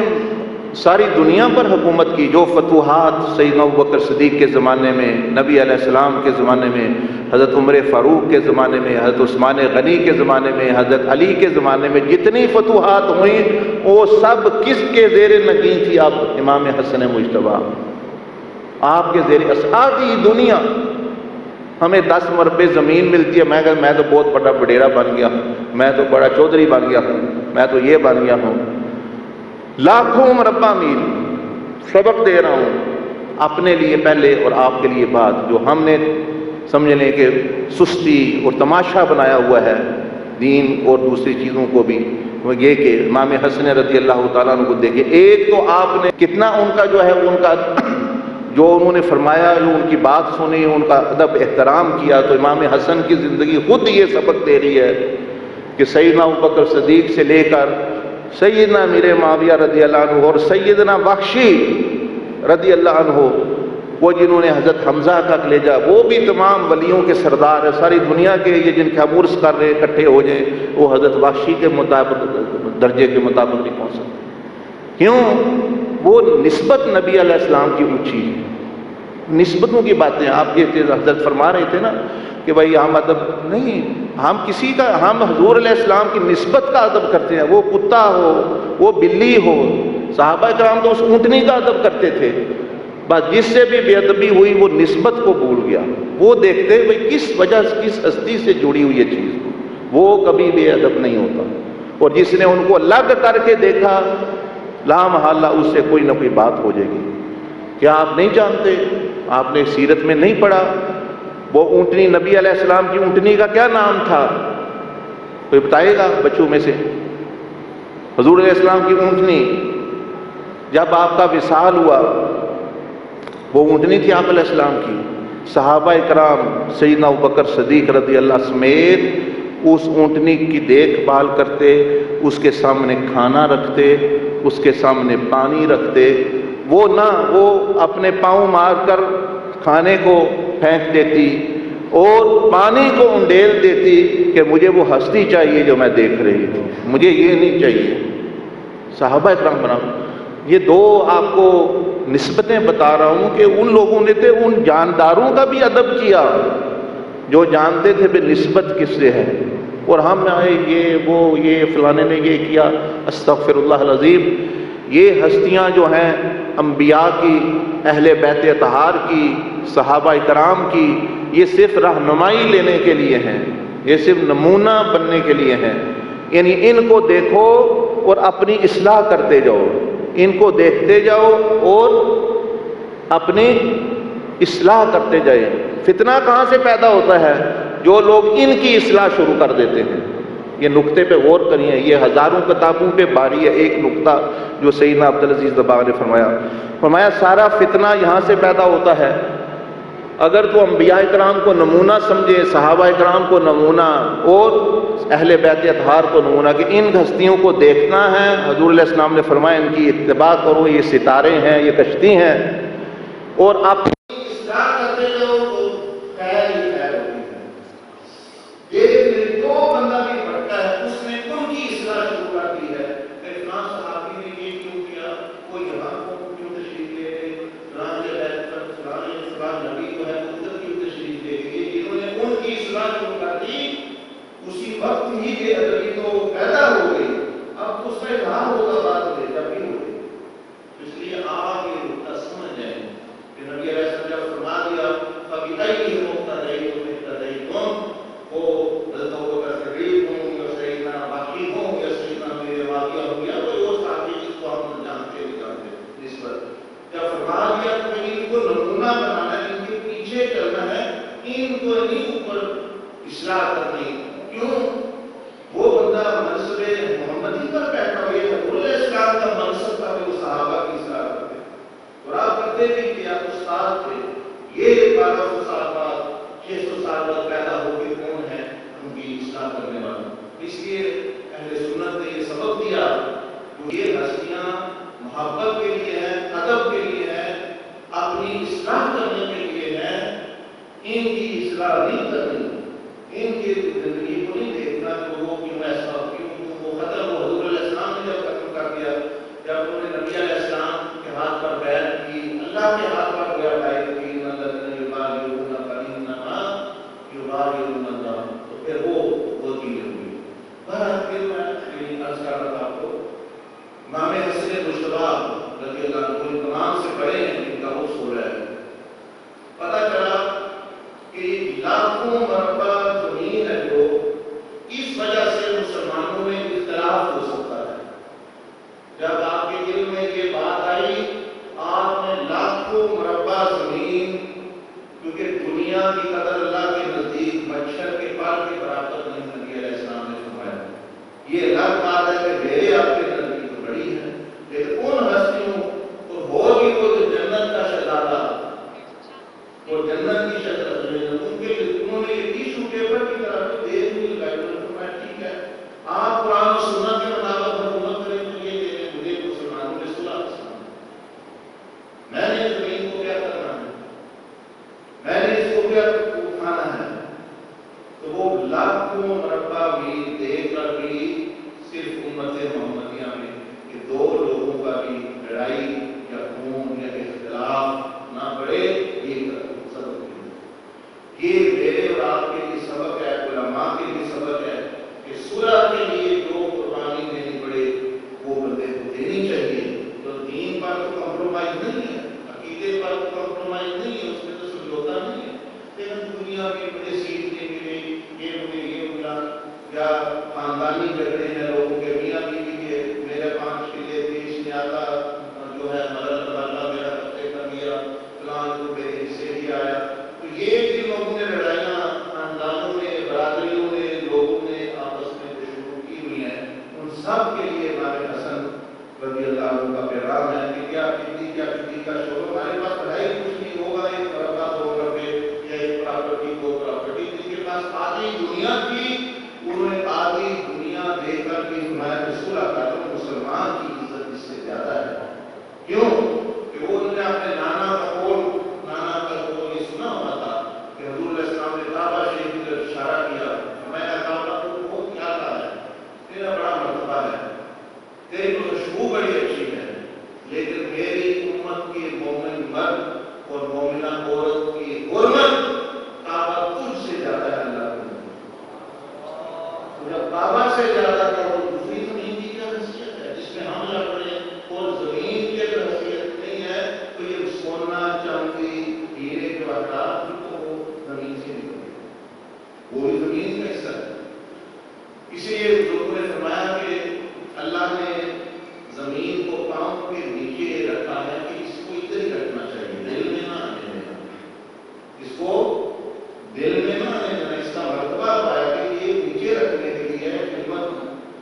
Speaker 2: ساری دنیا پر حکومت کی. جو فتوحات سیدنا ابوبکر صدیق کے زمانے میں، نبی علیہ السلام کے زمانے میں، حضرت عمر فاروق کے زمانے میں، حضرت عثمان غنی کے زمانے میں، حضرت علی کے زمانے میں جتنی فتوحات ہوئیں وہ سب کس کے زیر نگین تھی؟ آپ امام حسن مجتبیٰ، آپ کے زیر. آدھی دنیا. ہمیں 10 مربع زمین ملتی ہے، میں تو بہت بڑا بڈیرا بن گیا ہوں، میں تو بڑا چودھری بن گیا ہوں، میں تو یہ بن گیا ہوں. لاکھوں مربع میل سبق دے رہا ہوں اپنے لیے پہلے اور آپ کے لیے بعد. جو ہم نے سمجھ لیں کہ سستی اور تماشا بنایا ہوا ہے دین اور دوسری چیزوں کو بھی، وہ یہ کہ امام حسن رضی اللہ تعالیٰ عنہ کو دیکھیں. ایک تو آپ نے کتنا ان کا جو ہے ان کا جو انہوں نے فرمایا، جو ان کی بات سنی، ان کا ادب احترام کیا، تو امام حسن کی زندگی خود یہ سبق دے رہی ہے کہ سیدنا ابوبکر صدیق سے لے کر سیدنا امیر معاویہ رضی اللہ عنہ اور سیدنا بخشی رضی اللہ عنہ، وہ جنہوں نے حضرت حمزہ کا کلیجہ، وہ بھی تمام ولیوں کے سردار ہے. ساری دنیا کے یہ جن کے ہم عرس کر رہے اکٹھے ہو جائیں وہ حضرت بخشی کے مطابق درجے کے مطابق نہیں پہنچ سکتے. کیوں؟ وہ نسبت نبی علیہ السلام کی اونچی ہے. نسبتوں کی باتیں آپ یہ چیز حضرت فرما رہے تھے نا کہ بھائی ہم ادب نہیں، ہم کسی کا، ہم حضور علیہ السلام کی نسبت کا ادب کرتے ہیں. وہ کتا ہو، وہ بلی ہو. صحابہ کرام تو اس اونٹنی کا ادب کرتے تھے. بس جس سے بھی بے ادبی ہوئی وہ نسبت کو بھول گیا. وہ دیکھتے بھائی کس وجہ سے، کس ہستی سے جڑی ہوئی یہ چیز، وہ کبھی بے ادب نہیں ہوتا. اور جس نے ان کو الگ کر کے دیکھا لا محالہ اس سے کوئی نہ کوئی بات ہو جائے گی. کیا آپ نہیں جانتے؟ آپ نے سیرت میں نہیں پڑھا وہ اونٹنی، نبی علیہ السلام کی اونٹنی کا کیا نام تھا؟ کوئی بتائے گا بچوں میں سے؟ حضور علیہ السلام کی اونٹنی جب آپ کا وصال ہوا، وہ اونٹنی تھی آپ علیہ السلام کی. صحابہ کرام سیدنا ابوبکر صدیق رضی اللہ سمیت اس اونٹنی کی دیکھ بھال کرتے، اس کے سامنے کھانا رکھتے، اس کے سامنے پانی رکھتے. وہ نہ وہ اپنے پاؤں مار کر کھانے کو پھینک دیتی اور پانی کو انڈیل دیتی کہ مجھے وہ ہستی چاہیے جو میں دیکھ رہی تھی، مجھے یہ نہیں چاہیے. صحابہ کرام بنا یہ دو آپ کو نسبتیں بتا رہا ہوں کہ ان لوگوں نے ان جانداروں کا بھی ادب کیا جو جانتے تھے کہ نسبت کس سے ہے. اور ہم آئے یہ فلانے نے یہ کیا، استغفر اللہ العظیم. یہ ہستیاں جو ہیں انبیاء کی، اہل بیت اطہار کی، صحابہ کرام کی، یہ صرف رہنمائی لینے کے لیے ہیں، یہ صرف نمونہ بننے کے لیے ہیں. یعنی ان کو دیکھو اور اپنی اصلاح کرتے جاؤ، ان کو دیکھتے جاؤ اور اپنی اصلاح کرتے جائیں. فتنہ کہاں سے پیدا ہوتا ہے؟ جو لوگ ان کی اصلاح شروع کر دیتے ہیں. یہ نقطے پہ غور کریے، یہ ہزاروں کتابوں پہ باری ہے. ایک نقطہ جو سیدنا عبدالعزیز دباغ نے فرمایا سارا فتنہ یہاں سے پیدا ہوتا ہے. اگر تو انبیاء کرام کو نمونہ سمجھے، صحابہ کرام کو نمونہ اور اہل بیت اطہار کو نمونہ کہ ان ہستیوں کو دیکھنا ہے، حضور علیہ السلام نے فرمایا ان کی اتباع کرو، یہ ستارے ہیں، یہ کشتی ہیں، اور آپ اصلاح کرتے جاؤ تو خیر ہی خیر ہوتی ہے. یہ جو بندہ بھی بڑھتا ہے اس نے ان کی اصلاح شروع کر دی ہے کہ فلاں صحابی نے یہ کیوں کیا، کوئی یہاں کو کیوں تشریف لے گئے، فلاں جگہ پر فلاں نبی جو ہے ادھر کیوں تشریف لے گئے. جنہوں نے ان کی اصلاح شروع کر دی اسی وقت ہی یہ ادبی تو پیدا ہو گئی. اب اس کا اظہار ہوگا بعد میں جب بھی ہو گئی. اس لیے آپ یہ نقطہ سمجھ جائیں کہ نبی علیہ السلام نے فرما دیا کبھی کئی مقتدی وہ حضرت ابوبکر صدیق ہوں یا سیدنا باقی ہوں یا سیدنا امیر معاویہ ہوں یا کوئی اور صحابی جس کو ہم جانتے نسبت، جب فرما دیا تو ان کو نمونہ بنانا ہے، ان کے پیچھے چلنا ہے، ان کو نہیں اوپر اصلاح کرنی. کیوں؟ وہ بندہ منصب محمدی پر بیٹھا ہوئے حضور علیہ السلام کا منصب تھا کہ وہ صحابہ کی اصلاح کرتے اور آپ کرتے بھی کہ آپ استاد تھے. یہ 1200 سال بعد 600 سال بعد پیدا ہو کے کون ہے ان کی اصلاح کرنے والا. اس لیے اہل سنت نے یہ سبق دیا کہ یہ ہستیاں محبت کے لیے ہیں، ادب کے لیے ہیں، اپنی اصلاح کرنے کے لیے ہیں. ان کی اصلاح نہیں کرنی، ان کی زندگی کو نہیں دیکھنا کہ وہ کیوں ایسا، کیوں وہ ختم. حضور علیہ السلام نے جب ختم کر دیا، جب انہوں نے نبی علیہ السلام پتہ چلا کہ لاکھوں مربع زمین ہے جو اس وجہ سے مسلمانوں میں اختلاف ہو سکتا ہے. جب آپ کے دل میں یہ بات آئی، آپ نے لاکھوں مربع زمین، کیونکہ دنیا کی قدر اللہ کے نزدیک مچھر کے پر کے برابر نہیں، نبی علیہ السلام نے فرمایا. یہ الگ بات ہے کہ میرے آپ کے نزدیک تو بڑی ہے، لیکن ان ہستیوں اور ہوگی وہ جو جنت کا شہزادہ اور جنت کی شکل ان کے انہوں نے یہ ٹیشو پیپر کی طرح تو دیر نہیں لگائی. انہوں نے فرمایا ٹھیک ہے، آپ قرآن و سنت کے مطابق حکومت کریں تو یہ دے دیں مجھے مسلمانوں نے صلح پسند ہے. میں نے زمین کو کیا کرنا ہے، میں نے اس کو کیا اٹھانا ہے. تو وہ لاکھوں مربع میل دیکھ کر بھی صرف امت محمدیہ میں کہ دو لوگوں کا بھی لڑائی یا خون یا اختلاف نہ بڑھے، یہ سبق ہے. یہ میرے اور آپ کے لیے سبق ہے، علماء کے لیے سبق ہے کہ صلح کے لیے جو قربانی دینی پڑے وہ بندے کو دینی چاہیے. تو دین پر تو کمپرومائز نہیں ہے، عقیدے پر تو کمپرومائز نہیں ہے، اس میں تو سمجھوتا نہیں ہے. لیکن دنیا میں بڑے سیٹ کے ملے، یہ مجھے یہ ملا، یا خاندانی جھگڑے ہیں لوگوں کے میاں بیوی کے، میرے 5 قلعے تھے، اس نے آتا جو ہے مدد تبادلہ میرا پتے کر دیا، فلان کو میرے حصے ہی آیا. تو یہ جن لوگوں نے لڑائیاں خاندانوں نے، برادریوں نے، لوگوں نے آپس میں جو شروع کی ہوئی ہیں، ان سب کے لیے امام حسن رضی اللہ عنہ کا پیغام ہے کہ کیا کتنی کا شور، ہمارے پاس پڑھائی کچھ نہیں ہوگا، ایک مربع 2 مربے یا ایک پراپرٹی 2 پراپرٹی. جن کے پاس آدھی دنیا تھی انہوں نے آدھی دنیا دے کر بھی فرمایا کہ صلح کر لو، مسلمان کی عزت اس سے زیادہ ہے. کیوں کہ وہ انہوں نے اپنے نانا کا قول یہ سنا ہوا تھا کہ حضور علیہ السلام نے کعبہ شریف کی طرف اشارہ کیا، میں کعبہ کو بہت پیارا ہے، تیرا بڑا مرتبہ ہے، تیری خوشبو بڑی اچھی ہے، لیکن میری امت کے مومن مرد اور مومنہ عورت کی حرمت کعبہ تجھ سے زیادہ ہے. اللہ کو جب کعبہ سے زیادہ کا وہ دوسری زمین کی کیا حیثیت ہے جس میں ہم لڑ رہے ہیں، اور زمین کی اگر حیثیت نہیں ہے تو یہ سونا چاندی ہیرے کے واقعات جو وہ زمین سے نکلے، وہ بھی زمین کا حصہ ہے. اسی لیے لوگوں نے فرمایا کہ اللہ نے زمین کو پاؤں کے نیچے رکھا ہے کہ اس کو ادھر ہی رکھنا چاہیے، دل میں نہ آنے دینا، اس کو دل میں نہ آنے دینا. اس کا مرتبہ پایا کہ یہ نیچے رکھنے کے لیے ہے، خدمت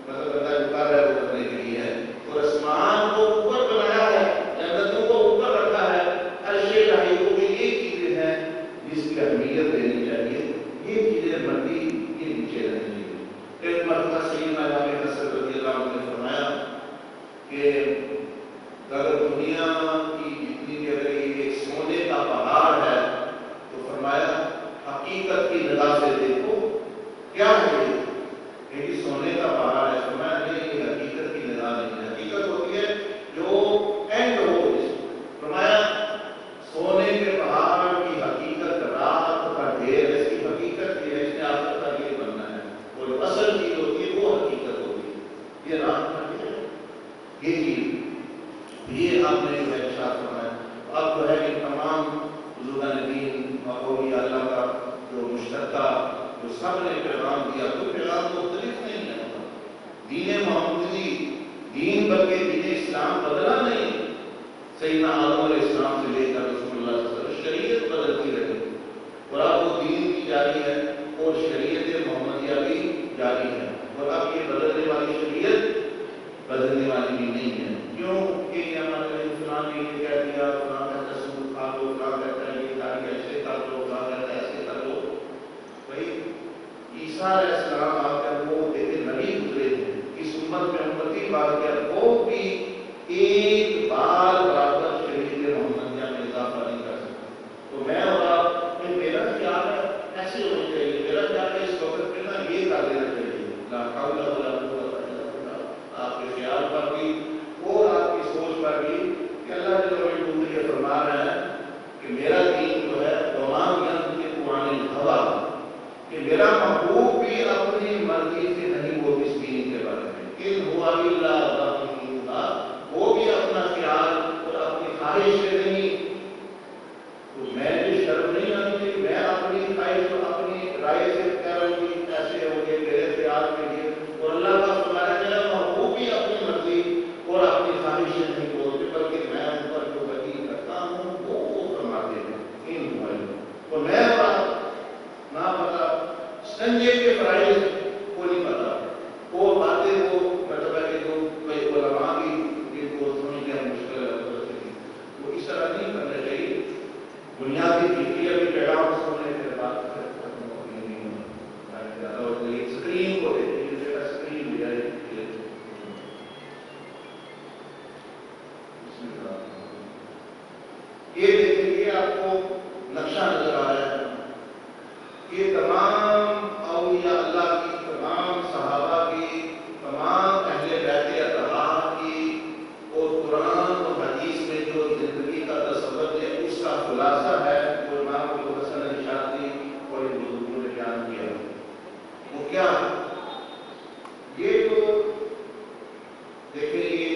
Speaker 2: مطلب اللہ جو کر رہا ہے وہ کرنے کے لیے ہے. اور آسمان کو اوپر بنایا ہے، جنتوں کو اوپر رکھا ہے، عرش الہی کو بھی یہ چیزیں ہیں جس کی اہمیت دینی چاہیے. یہ چیزیں بندی یہ نیچے رہنی چاہیے. ایک مرتبہ سیدنا امام حسن رضی اللہ عنہ نے فرمایا کہ اگر دنیا کی جتنی بھی اگر یہ ایک سونے کا پہاڑ ہے تو فرمایا حقیقت کی نگاہ سے دیکھو کیا ہے یہ سونے کا پہاڑ ہے. فرمایا نہیں، یہ حقیقت کی نگاہ نہیں ہے. حقیقت ہوتی ہے جو اینڈ ہو. فرمایا سونے کے پہاڑ کی حقیقت رات کا ڈھیر، اس کی حقیقت یہ ہے اس نے آخر تک یہ بننا ہے، اور جو اصل چیز ہوتی ہے وہ حقیقت ہوتی ہے. یہ رات کا ڈھیر ہے، یہ چیز یہ آپ نے جو ہے ارشاد فرمایا. اب جو ہے کہ تمام بزرگان دین اور اولیاء اللہ کا جو مشترکہ جو سب نے پیغام دیا، کوئی پیغام مختلف نہیں ہے. دین محمدی دین بلکہ دین اسلام بدلا نہیں. سیدنا آدم علیہ السلام سے لے کر رسول اللہ صلی اللہ علیہ وسلم شریعت بدلتی رہی اور اب وہ دین بھی جاری ہے اور شریعت محمدیہ بھی جاری ہے. اور اب یہ بدلنے والی شریعت بدلنے والی بھی نہیں ہے. کیوں کہ ہمارے فلاں نے یہ کہہ دیا، فلاں کہتا ہے سود کھا لو، فلاں کہتا ہے یہ کھا کے ایسے کر لو، فلاں کہتا ہے ایسے کر لو. بھائی عیسیٰ علیہ السلام آ کر وہ دیکھے نبی گزرے تھے اس امت میں، امتی بات کیا وہ بھی ایک بار برابر شریعت محمدیہ میں اضافہ نہیں کر سکتا. تو میں اور آپ میرا خیال ہے ایسے ہونا چاہیے، میرا خیال ہے اس وقت میں نا یہ کر دینا چاہیے، لا حول ولا قوت الا باللہ. آپ کے خیال پر بھی اور آپ کی سوچ پر بھی کہ اللہ جل وعلا یہ فرما رہا ہے کہ میرا دین جو ہے تمام ینطق عن الہویٰ، کہ میرا محبوب بھی اپنی مرضی سے نہیں وہ اس دین کے بارے میں، ان هو الا وحی یوحیٰ، وہ بھی اپنا خیال اور اپنی خواہش سے نہیں. تو میں جو شرم سی بیٹی ابھی پیغام سننے کے بعد اسکرین کو دیکھیے، اسکرین لیا یہ دیکھیے، آپ کو نقشہ نظر آ رہا ہے. یہ تمام اولیاء اللہ کی، تمام صحابہ کی، تمام اہل بیت اطہار کی اور قرآن اور حدیث میں جو زندگی کا تصور ہے اس کا خلاصہ ہے جو امام ابو الحسن الشاذلی اور ان بزرگوں نے بیان کیا. وہ کیا؟ یہ جو دیکھیں، یہ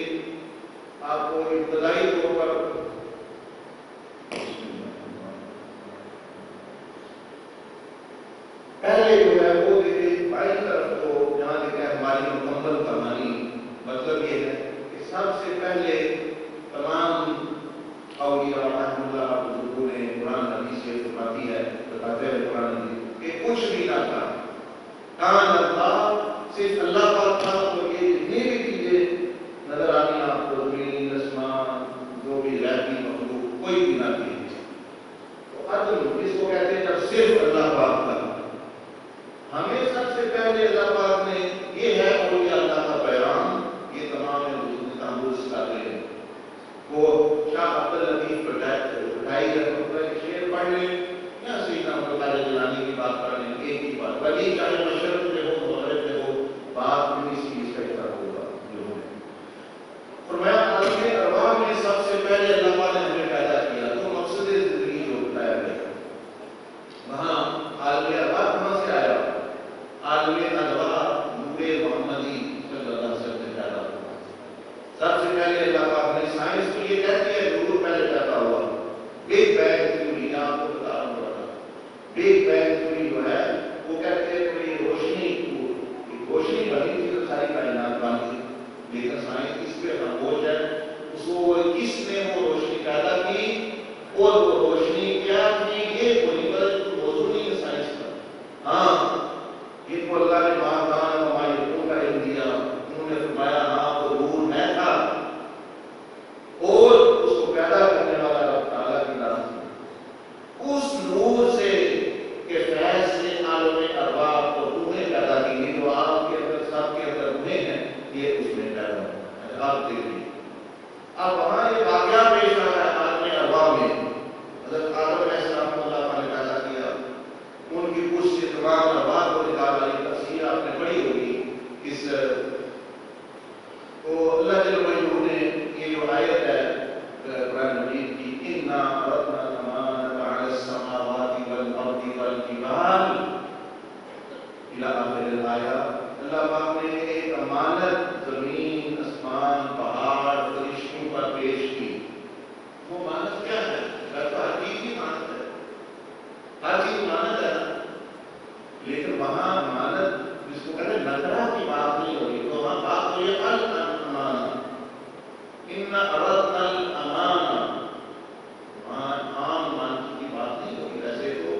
Speaker 2: آپ کو ابتدائی طور پر پہلے جو ہے وہ دیکھیں بائیں طرف کو جہاں لکھا ہے ہماری مکمل کہانی، مطلب یہ ہے کہ سب سے پہلے تمام اولیاء رحمۃ اللہ بزرگوں نے قرآن حدیث سے بتاتی ہے، بتاتے ہیں قرآن حدیث کہ کچھ بھی نہ تھا، کان اللہ، صرف اللہ پاک تھا. تو یہ جتنی بھی چیزیں نظر آتی ہیں آپ کو، زمین آسمان، جو بھی غیبی مخلوق، کوئی بھی نہ تھی. تو عدل اس کو کہتے ہیں جب صرف اللہ پاک تھا. ہمیں سب سے پہلے اللہ پاک نے، یہ ہے اولیاء اللہ کا پیغام، یہ تمام تحمل سکھاتے ہیں. وہ شاہ عبد اللطیف بٹائی کے شعر پڑھ لیں یا سیدنا عبدالقادر جیلانی کی بات پڑھ لیں، ایک ہی بات. ولی چاہے مشرق میں ہو مغرب میں ہو، بات انہیں چیز کا ہی فرق ہوگا. فرمایا عالم ارواح میں سب سے پہلے اللہ پاک نے ہمیں پیدا کیا. تو مقصد زندگی جو بتایا گیا وہاں عالم ارواح کہاں سے آیا؟ عالم انوار نور محمدی صلی اللہ علیہ وسلم سے پیدا ہوا. سب سے پہلے اللہ پاک نے، سائنس تو یہ کہتی ہے نور پہلے پیدا ہوا. بگ بینگ تھیوری آپ کو بتا رہا ہوں. بگ بینگ تھیوری جو ہے وہ کہتے ہیں کوئی روشنی بنی تھی تو ساری کائنات بن گئی. لیکن سائنس اس پہ خاموش ہے. اس کو کس نے وہ روشنی پیدا کی اور وہ روشنی کیا تھی یہ کوئی موضوع نہیں ہے سائنس کا. ہاں ان کو اللہ نے ماکان ومایتوں کا علم دیا. انہوں نے فرمایا ہاں وہ نور میں تھا اور اس کو پیدا کرنے والا رب تعالیٰ کی ذات تھی. اس نور سے کے فیض سے عالم ارواح اور روحیں پیدا کی. جو آپ کے اندر سب کے اندر روحیں ہیں یہ اس میں پیدا ہوئی. آپ دیکھیے اب وہاں یہ واقعہ پیش آ رہا ہے عالم ارواح میں. حضرت آدم علیہ السلام کو اللہ نے پیدا کیا. ان کی کچھ سے تمام ارواح کو نکالا. یہ تفسیر آپ نے پڑھی ہوگی. اس تو اللہ جل وعلا نے یہ جو آیت ہے قرآن مجید کی، اِنَّا عَرَضْنَا الْأَمَانَةَ عَلَى السَّمَاوَاتِ وَالْأَرْضِ وَالْجِبَالِ اِلَىٰ آخِرِ الْآیَةِ. اللہ پاک نے ایک امانت زمین، آسمان، پہاڑ، فرشتوں پر پیش کی. وہ امانت کیا ہے؟ تو ہر چیز کی امانت ہے، ہر چیز امانت ہے. لیکن وہاں امانت جس کو کہتے ہیں نکرہ کی بات نہیں ہو رہی. تو وہاں بات ہو رہی ہے الامانہ. ان عرضنا الامانہ، عام امانت کی بات نہیں ہو رہی. ویسے تو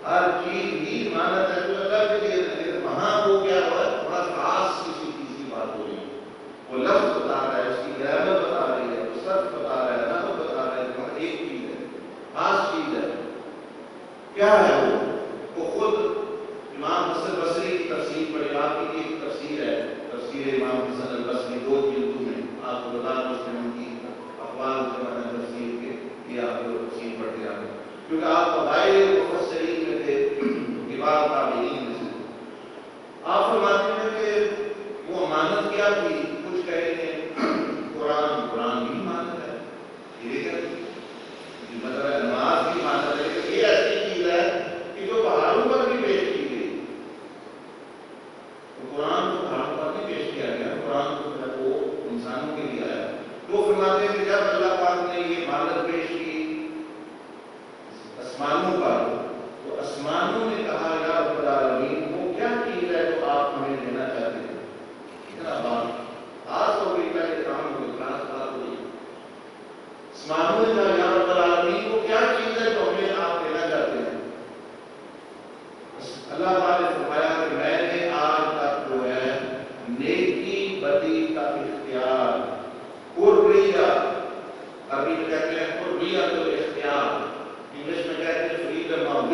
Speaker 2: ہر چیز ہی امانت ہے جو اللہ کے لیے ہے. وہاں وہ کیا ہوا ہے؟ تھوڑا خاص کسی چیز کی بات ہو رہی ہے. وہ لفظ بتا رہا ہے، اس کی غیبت بتا رہی ہے، وہ سچ بتا رہا ہے، نحو بتا رہا ہے. وہاں ایک چیز ہے، خاص چیز ہے. کیا ہے وہ خود امام حسن بصری کی تفسیر پڑھی. آپ کی ایک تفسیر ہے، تفسیر امام حسن البصری، 2 جلدوں میں. آپ کو بتا دوں اس میں ان کی اقوال جو ہے تفسیر کے، یہ آپ کو تفسیر پڑھتے آئے کیونکہ آپ فضائل مفسرین میں تھے، کبار تابعین میں سے. آپ فرماتے ہیں کہ وہ امانت کیا تھی. کچھ کہہ رہے ہیں قرآن بھی امانت ہے. یہ مطلب نماز بھی امانت ہے. یہ ایسی چیز ہے کہ جو پہاڑوں پر بھی پیش کی گئی. قرآن کو پہاڑوں پر بھی پیش کیا گیا. قرآن کو وہ انسانوں کے لیے آیا. تو فرماتے ہیں کہ جب اللہ پاک نے یہ امانت پیش کی آسمانوں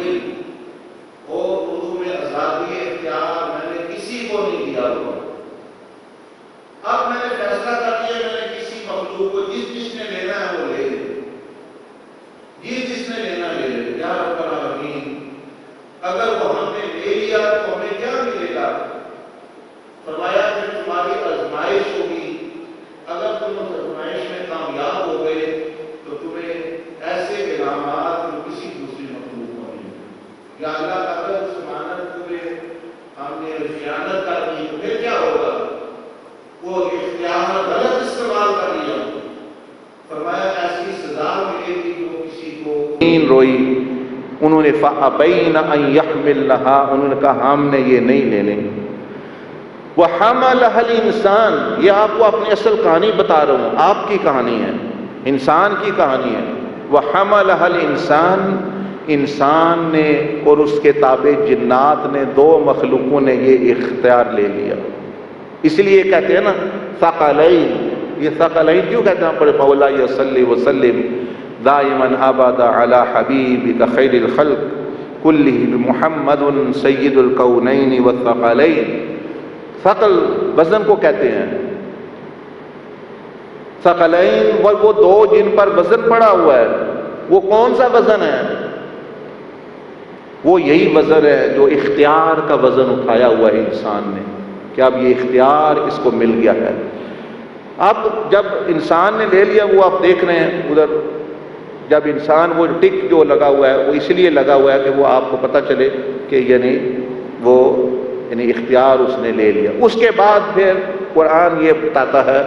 Speaker 2: مل اور تمہیں آزادی اختیار میں نے کسی کو نہیں دیا ہوا. اب میں نے فیصلہ کر لیا میں نے کسی مخلوق کو جس نے لینا ہے وہ لے لے، جس نے لینا لے لے. یا رب العالمین اگر وہ ہم نے لے لیا تو ہمیں کیا ملے گا؟ فرمایا کہ تمہاری آزمائش ہوگی، اگر تم اس آزمائش میں کامیاب ہو گئے تو تمہیں ایسے انعامات جو کسی دوسری مخلوق کو نہیں. یا اللہ اگر اس امانت میں ہم نے خیانت کر دی تو پھر کیا ہوگا؟ وہ اختیار غلط استعمال کر لیا. فرمایا ایسی سزا ملے گی جو کسی کو نیند روئی. انہوں نے فَأَبَيْنَ أَن يَحْمِلْنَهَا، انہوں نے کہا ہم نے یہ نہیں لینے. وَحَمَلَهَا الْإِنسَانُ، یہ آپ کو اپنی اصل کہانی بتا رہا ہوں، آپ کی کہانی ہے، انسان کی کہانی ہے. وَحَمَلَهَا الْإِنسَانُ، انسان نے اور اس کے تابع جنات نے، دو مخلوقوں نے یہ اختیار لے لیا. اس لیے کہتے ہیں نا ثقلین. یہ ثقلین کیوں کہتے ہیں؟ پڑھے مولا صلی وسلم دائما ابدا علی حبیبک خیر الخلق کلہم محمد سید الکونین والثقلین. ثقل وزن کو کہتے ہیں. ثقلین وہ دو جن پر وزن پڑا ہوا ہے. وہ کون سا وزن ہے؟ وہ یہی وزن ہے جو اختیار کا وزن اٹھایا ہوا ہے انسان نے، کہ اب یہ اختیار اس کو مل گیا ہے. اب جب انسان نے لے لیا، وہ آپ دیکھ رہے ہیں ادھر، جب انسان وہ ٹک جو لگا ہوا ہے وہ اس لیے لگا ہوا ہے کہ وہ آپ کو پتہ چلے کہ یعنی اختیار اس نے لے لیا. اس کے بعد پھر قرآن یہ بتاتا ہے،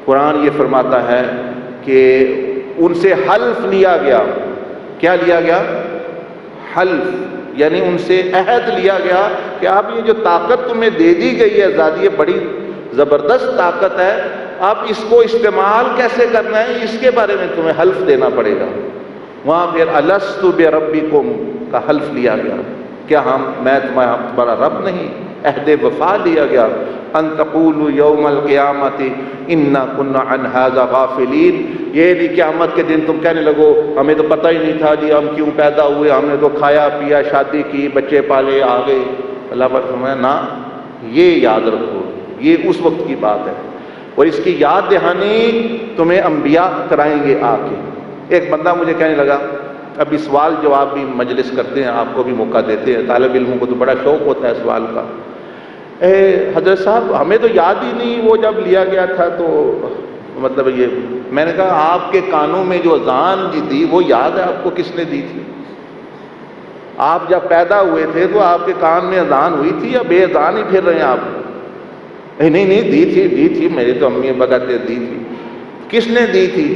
Speaker 2: قرآن یہ فرماتا ہے کہ ان سے حلف لیا گیا. کیا لیا گیا؟ حلف، یعنی ان سے عہد لیا گیا کہ اب یہ جو طاقت تمہیں دے دی گئی ہے آزادی، بڑی زبردست طاقت ہے، اب اس کو استعمال کیسے کرنا ہے اس کے بارے میں تمہیں حلف دینا پڑے گا. وہاں پھر الست بربکم کا حلف لیا گیا. کیا میں تمہارا رب نہیں؟ عہد وفا لیا گیا. ان تقولوا یوم القیامت انا کنا عن ھذا غافلین. یہ نہیں قیامت کے دن تم کہنے لگو ہمیں تو پتہ ہی نہیں تھا جی ہم کیوں پیدا ہوئے، ہم نے تو کھایا پیا شادی کی بچے پالے آ گئے. اللہ پر فرمایا نہ، یہ یاد رکھو، یہ اس وقت کی بات ہے، اور اس کی یاد دہانی تمہیں انبیاء کرائیں گے آ کے. ایک بندہ مجھے کہنے لگا، ابھی سوال جواب بھی مجلس کرتے ہیں، آپ کو بھی موقع دیتے ہیں، طالب علموں کو تو بڑا شوق ہوتا ہے سوال کا. حضرت صاحب ہمیں تو یاد ہی نہیں وہ جب لیا گیا تھا، تو مطلب یہ میں نے کہا آپ کے کانوں میں جو اذان دی تھی وہ یاد ہے آپ کو کس نے دی تھی؟ آپ جب پیدا ہوئے تھے تو آپ کے کان میں اذان ہوئی تھی یا بے اذان ہی پھر رہے ہیں آپ؟ نہیں دی تھی میری تو امی ابا کہتے دی تھی. کس نے دی تھی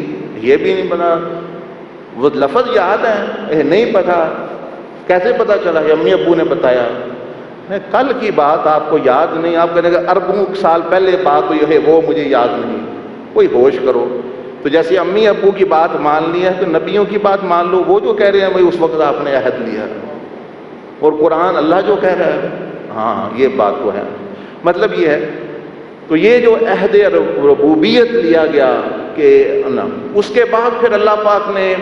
Speaker 2: یہ بھی نہیں پتا، وہ لفظ یاد ہے نہیں پتا، کیسے پتا چلا؟ امی ابو نے بتایا. کل کی بات آپ کو یاد نہیں، آپ کہنے کہ اربوں سال پہلے بات ہوئی ہے وہ مجھے یاد نہیں. کوئی ہوش کرو. تو جیسے امی ابو کی بات مان لی ہے تو نبیوں کی بات مان لو. وہ جو کہہ رہے ہیں وہی اس وقت آپ نے عہد لیا، اور قرآن اللہ جو کہہ رہا ہے ہاں یہ بات تو ہے. مطلب یہ ہے، تو یہ جو عہد ربوبیت لیا گیا کہ اس کے بعد پھر اللہ پاک نے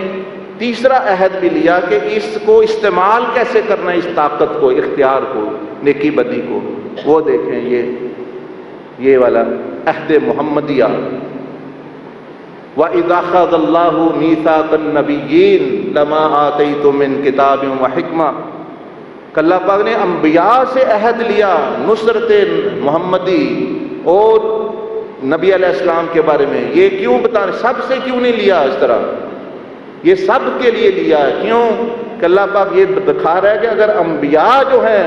Speaker 2: تیسرا عہد بھی لیا کہ اس کو استعمال کیسے کرنا ہے، اس طاقت کو، اختیار کو، نیکی بدی کو. وہ دیکھیں یہ والا عہد محمدیہ. وَإِذَا أَخَذَ اللَّهُ مِيثَاقَ النَّبِيِّينَ لَمَا آتَيْتُم مِّن كِتَابٍ وَحِكْمَةٍ. اللہ پاک نے انبیاء سے عہد لیا نصرت محمدی اور نبی علیہ السلام کے بارے میں. یہ کیوں بتا رہے؟ سب سے کیوں نہیں لیا اس طرح؟ یہ سب کے لیے لیا ہے. کیوں؟ کہ اللہ پاک یہ دکھا رہا ہے کہ اگر انبیاء جو ہیں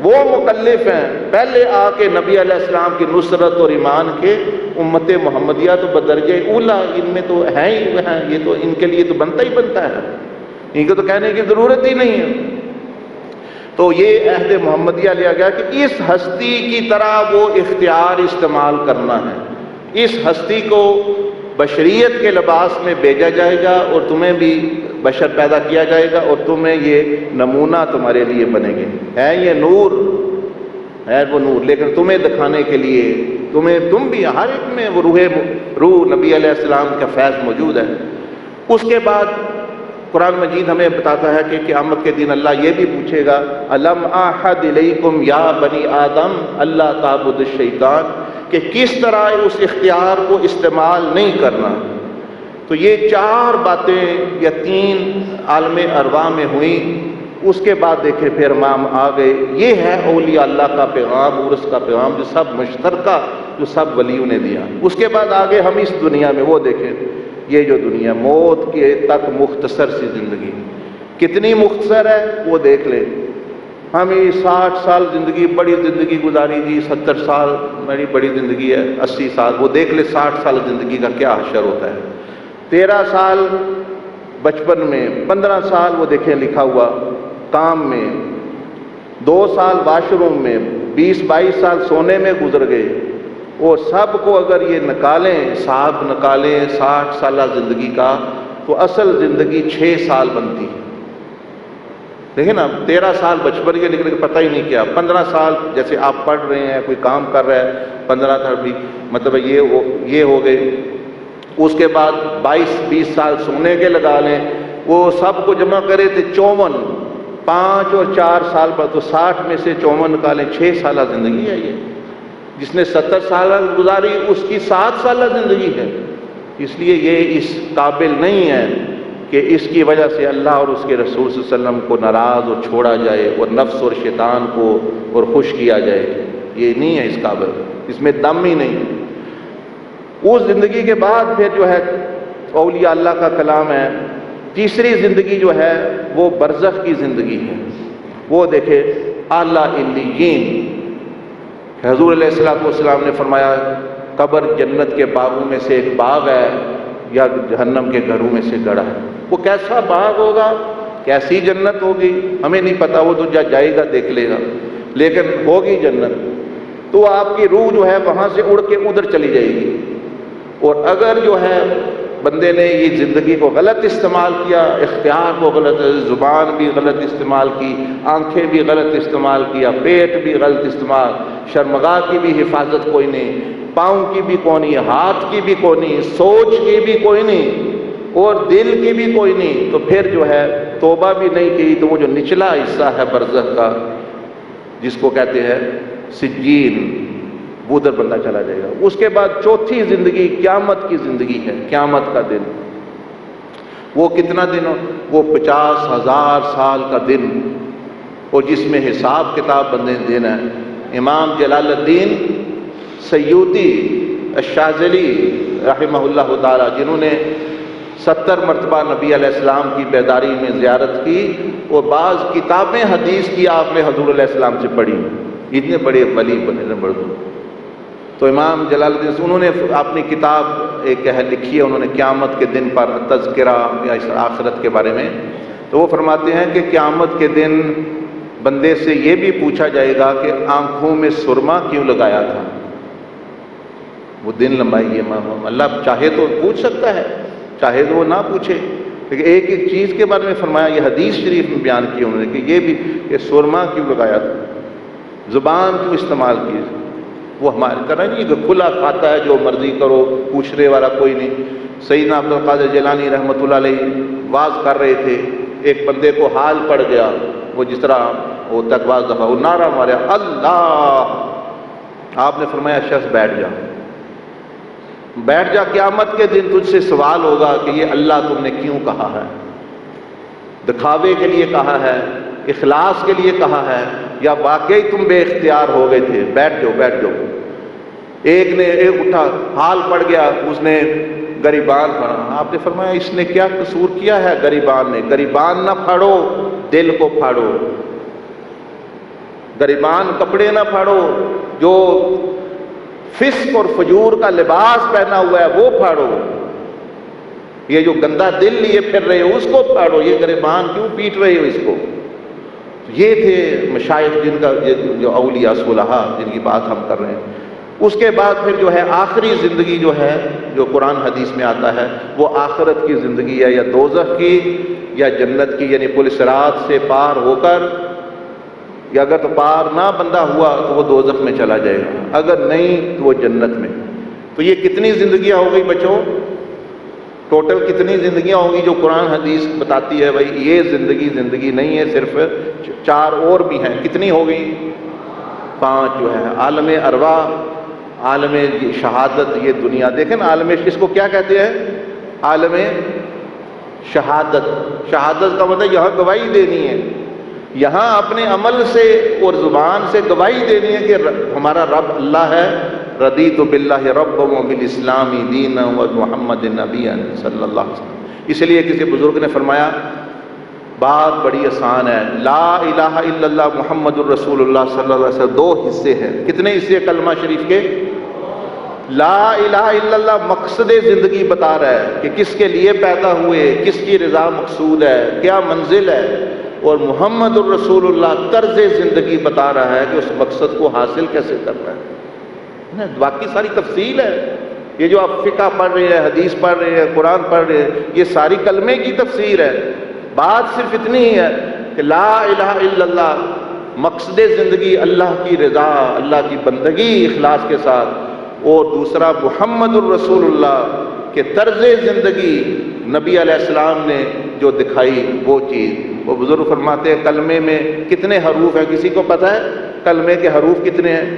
Speaker 2: وہ مکلف ہیں، پہلے آ کے نبی علیہ السلام کی نصرت اور ایمان کے، امت محمدیہ تو بدرجہ اولا ان میں تو ہیں ہی ہیں، یہ تو ان کے لیے تو بنتا ہی بنتا ہے، ان کو تو کہنے کی ضرورت ہی نہیں ہے. تو یہ عہد محمدیہ لیا گیا کہ اس ہستی کی طرح وہ اختیار استعمال کرنا ہے. اس ہستی کو بشریت کے لباس میں بھیجا جائے گا اور تمہیں بھی بشر پیدا کیا جائے گا اور تمہیں یہ نمونہ تمہارے لیے بنے گے. ہے یہ نور، ہے وہ نور، لیکن تمہیں دکھانے کے لیے تم بھی ہر ایک میں وہ روح نبی علیہ السلام کا فیض موجود ہے. اس کے بعد قرآن مجید ہمیں بتاتا ہے کہ قیامت کے دن اللہ یہ بھی پوچھے گا الم احد الیکم یا بنی آدم اللہ تعبد الشیطان، کہ کس طرح اس اختیار کو استعمال نہیں کرنا۔ تو یہ 4 باتیں یا 3 عالم ارواح میں ہوئیں۔ اس کے بعد دیکھیں پھر امام آ گئے۔ یہ ہے اولیاء اللہ کا پیغام، عرس کا پیغام، جو سب مشترکہ، جو سب ولیوں نے دیا۔ اس کے بعد آگے ہم اس دنیا میں وہ دیکھیں، یہ جو دنیا موت کے تک مختصر سی زندگی، کتنی مختصر ہے وہ دیکھ لیں۔ ہمیں 60 سال زندگی، بڑی زندگی گزاری جی، 70 سال میری بڑی زندگی ہے، 80 سال، وہ دیکھ لیں 60 سال زندگی کا کیا حشر ہوتا ہے۔ 13 سال بچپن میں، 15 سال وہ دیکھیں لکھا ہوا کام میں، 2 سال واش روم میں، 20-22 سال سونے میں گزر گئے۔ وہ سب کو اگر یہ نکالیں، حساب نکالیں 60 سالہ زندگی کا، تو اصل زندگی 6 سال بنتی ہے۔ دیکھیں نا، 13 سال بچپن کے نکلے پتہ ہی نہیں کیا، 15 سال جیسے آپ پڑھ رہے ہیں، کوئی کام کر رہا ہے، 15 سال بھی مطلب یہ ہو گئے۔ اس کے بعد 22-20 سال سونے کے لگا لیں، وہ سب کو جمع کرے تھے 54، 5 اور 4 سال پر، تو 60 میں سے 54 نکالیں، 6 سالہ زندگی ہے یہ۔ جس نے 70 سال گزاری اس کی 7 سالہ زندگی ہے۔ اس لیے یہ اس قابل نہیں ہے کہ اس کی وجہ سے اللہ اور اس کے رسول صلی اللہ علیہ وسلم کو ناراض اور چھوڑا جائے اور نفس اور شیطان کو اور خوش کیا جائے، یہ نہیں ہے اس قابل، اس میں دم ہی نہیں۔ اس زندگی کے بعد پھر جو ہے اولیاء اللہ کا کلام ہے۔ تیسری زندگی جو ہے وہ برزخ کی زندگی ہے۔ وہ دیکھے اعلیٰ علیین، حضور علیہ السلام نے فرمایا قبر جنت کے باغوں میں سے ایک باغ ہے یا جہنم کے گھروں میں سے گڑھا ہے۔ وہ کیسا باغ ہوگا، کیسی جنت ہوگی ہمیں نہیں پتا، وہ تو جائے گا دیکھ لے گا، لیکن ہوگی جنت۔ تو آپ کی روح جو ہے وہاں سے اڑ کے ادھر چلی جائے گی۔ اور اگر جو ہے بندے نے یہ زندگی کو غلط استعمال کیا، اختیار کو غلط، زبان بھی غلط استعمال کی، آنکھیں بھی غلط استعمال کیا، پیٹ بھی غلط استعمال، شرمگاہ کی بھی حفاظت کوئی نہیں، پاؤں کی بھی کوئی نہیں، ہاتھ کی بھی کوئی نہیں، سوچ کی بھی کوئی نہیں، اور دل کی بھی کوئی نہیں، تو پھر جو ہے توبہ بھی نہیں کی، تو وہ جو نچلا حصہ ہے برزخ کا، جس کو کہتے ہیں سجین، وہ ادھر بندہ چلا جائے گا۔ اس کے بعد چوتھی زندگی قیامت کی زندگی ہے، قیامت کا دن۔ وہ کتنا دن؟ وہ 50,000 سال کا دن، اور جس میں حساب کتاب بندے نے دینا ہے۔ امام جلال الدین سیوطی الشاذلی رحمہ اللہ تعالی، جنہوں نے 70 مرتبہ نبی علیہ السلام کی بیداری میں زیارت کی، اور بعض کتابیں حدیث کی آپ نے حضور علیہ السلام سے پڑھی، اتنے بڑے ولی بنے بڑے۔ تو امام جلال الدین انہوں نے اپنی کتاب ایک لکھی ہے، انہوں نے قیامت کے دن پر تذکرہ یا آخرت کے بارے میں، تو وہ فرماتے ہیں کہ قیامت کے دن بندے سے یہ بھی پوچھا جائے گا کہ آنکھوں میں سرما کیوں لگایا تھا۔ وہ دن لمبائی ہے، اللہ چاہے تو پوچھ سکتا ہے، چاہے تو وہ نہ پوچھے، لیکن ایک ایک چیز کے بارے میں فرمایا، یہ حدیث شریف میں بیان کی انہوں نے کہ یہ بھی کہ سرما کیوں لگایا تھا، زبان کیوں استعمال کی۔ وہ ہمارے طرح نہیں کہ کھلا کھاتا ہے جو مرضی کرو، پوچھنے والا کوئی نہیں۔ سیدنا عبد القادر جیلانی رحمۃ اللہ علیہ واز کر رہے تھے، ایک بندے کو حال پڑ گیا، وہ جس طرح وہ تک بعض دفعہ وہ نعرہ مارا اللہ، آپ نے فرمایا شخص بیٹھ جا، بیٹھ جا، قیامت کے دن تجھ سے سوال ہوگا کہ یہ اللہ تم نے کیوں کہا ہے، دکھاوے کے لیے کہا ہے، اخلاص کے لیے کہا ہے، یا واقعی تم بے اختیار ہو گئے تھے، بیٹھ جاؤ بیٹھ جاؤ۔ ایک اٹھا، حال پڑ گیا، اس نے گریبان پڑھا، آپ نے فرمایا اس نے کیا قصور کیا ہے گریبان نے؟ گریبان نہ پھاڑو، دل کو پھاڑو، گریبان کپڑے نہ پھاڑو، جو فسق اور فجور کا لباس پہنا ہوا ہے وہ پھاڑو، یہ جو گندا دل لیے پھر رہے ہو اس کو پھاڑو، یہ گریبان کیوں پیٹ رہے ہو اس کو۔ یہ تھے مشائخ جن کا، جو اولیاء صلحاء جن کی بات ہم کر رہے ہیں۔ اس کے بعد پھر جو ہے آخری زندگی جو ہے، جو قرآن حدیث میں آتا ہے، وہ آخرت کی زندگی ہے، یا دوزخ کی یا جنت کی، یعنی پل صراط سے پار ہو کر، یا اگر تو پار نہ بندہ ہوا تو وہ دوزخ میں چلا جائے گا، اگر نہیں تو وہ جنت میں۔ تو یہ کتنی زندگیاں ہو گئی بچوں؟ ٹوٹل کتنی زندگیاں ہوں گی جو قرآن حدیث بتاتی ہے بھائی یہ زندگی نہیں ہے، صرف 4 اور بھی ہیں. کتنی ہو گئی؟ 5 جو ہے عالم ارواح، عالم شہادت. یہ دنیا دیکھیں نا، عالم اس کو کیا کہتے ہیں؟ عالم شہادت. شہادت کا مطلب یہاں گواہی دینی ہے، یہاں اپنے عمل سے اور زبان سے گواہی دینی ہے کہ ہمارا رب اللہ ہے. رضیت باللہ ربا وبالاسلام دینا ومحمد نبیا صلی اللہ علیہ وسلم. اس لیے کسی بزرگ نے فرمایا بات بڑی آسان ہے، لا الہ الا اللہ محمد الرسول اللہ صلی اللہ علیہ وسلم 2 حصے ہیں. کتنے حصے کلمہ شریف کے؟ لا الہ الا اللہ مقصد زندگی بتا رہا ہے کہ کس کے لیے پیدا ہوئے، کس کی رضا مقصود ہے، کیا منزل ہے. اور محمد الرسول اللہ طرز زندگی بتا رہا ہے کہ اس مقصد کو حاصل کیسے کرنا ہے. باقی ساری تفصیل ہے. یہ جو آپ فقہ پڑھ رہے ہیں، حدیث پڑھ رہے ہیں، قرآن پڑھ رہے ہیں، یہ ساری کلمے کی تفسیر ہے. بات صرف اتنی ہی ہے کہ لا الہ الا اللہ مقصد زندگی اللہ کی رضا، اللہ کی بندگی اخلاص کے ساتھ. اور دوسرا محمد الرسول اللہ کہ طرز زندگی نبی علیہ السلام نے جو دکھائی وہ چیز. وہ بزرگ فرماتے ہیں کلمے میں کتنے حروف ہیں؟ کسی کو پتہ ہے کلمے کے حروف کتنے ہیں؟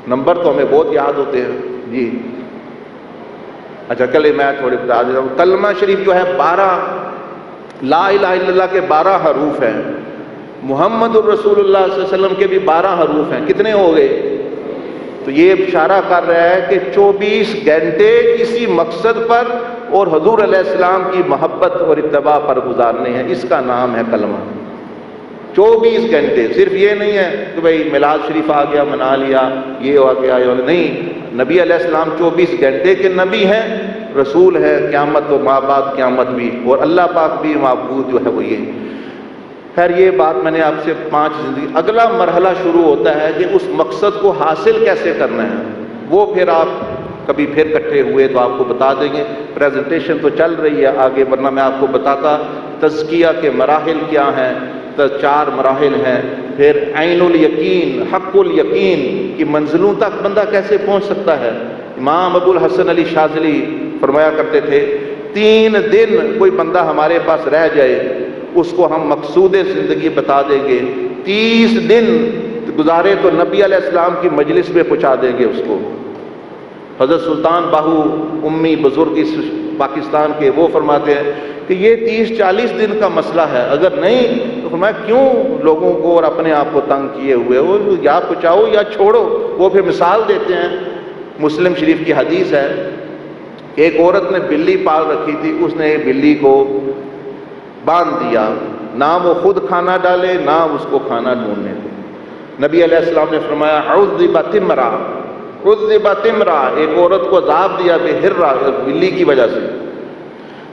Speaker 2: نمبر تو ہمیں بہت یاد ہوتے ہیں جی. اچھا چلے میں تھوڑی بتا دیتا ہوں. کلمہ شریف جو ہے 12، لا الہ الا اللہ کے 12 حروف ہیں. محمد الرسول اللہ صلی اللہ علیہ وسلم کے بھی 12 حروف ہیں. کتنے ہو گئے؟ تو یہ اشارہ کر رہا ہے کہ 24 گھنٹے کسی مقصد پر اور حضور علیہ السلام کی محبت اور اتباع پر گزارنے ہیں. اس کا نام ہے کلمہ. 24 گھنٹے. صرف یہ نہیں ہے کہ بھئی میلاد شریف آ گیا منا لیا، یہ ہو گیا نہیں. نبی علیہ السلام 24 گھنٹے کے نبی ہیں، رسول ہے، قیامت و بعد قیامت بھی، اور اللہ پاک بھی معبود جو ہے وہ یہ. خیر یہ بات میں نے آپ سے 5 زندگی. اگلا مرحلہ شروع ہوتا ہے کہ اس مقصد کو حاصل کیسے کرنا ہے. وہ پھر آپ کبھی پھر اکٹھے ہوئے تو آپ کو بتا دیں گے. پریزنٹیشن تو چل رہی ہے آگے، ورنہ میں آپ کو بتاتا تزکیہ کے مراحل کیا ہیں. 4 مراحل ہیں. پھر عین الیقین، حق الیقین کی منزلوں تک بندہ کیسے پہنچ سکتا ہے. امام ابو الحسن علی شاذلی فرمایا کرتے تھے 3 دن کوئی بندہ ہمارے پاس رہ جائے اس کو ہم مقصود زندگی بتا دیں گے. 30 دن گزارے تو نبی علیہ السلام کی مجلس میں پہنچا دیں گے اس کو. حضرت سلطان باہو امی بزرگ اس پاکستان کے، وہ فرماتے ہیں کہ یہ 30-40 دن کا مسئلہ ہے، اگر نہیں تو فرمایا کیوں لوگوں کو اور اپنے آپ کو تنگ کیے ہوئے ہو، یا پہنچاؤ یا چھوڑو. وہ پھر مثال دیتے ہیں. مسلم شریف کی حدیث ہے کہ ایک عورت نے بلی پال رکھی تھی، اس نے بلی کو باندھ دیا، نہ وہ خود کھانا ڈالے نہ اس کو کھانا ڈھونڈنے دے. نبی علیہ السلام نے فرمایا عذبت امرأ، عذبت امرأ، ایک عورت کو عذاب دیا بحرہ، بلی کی وجہ سے.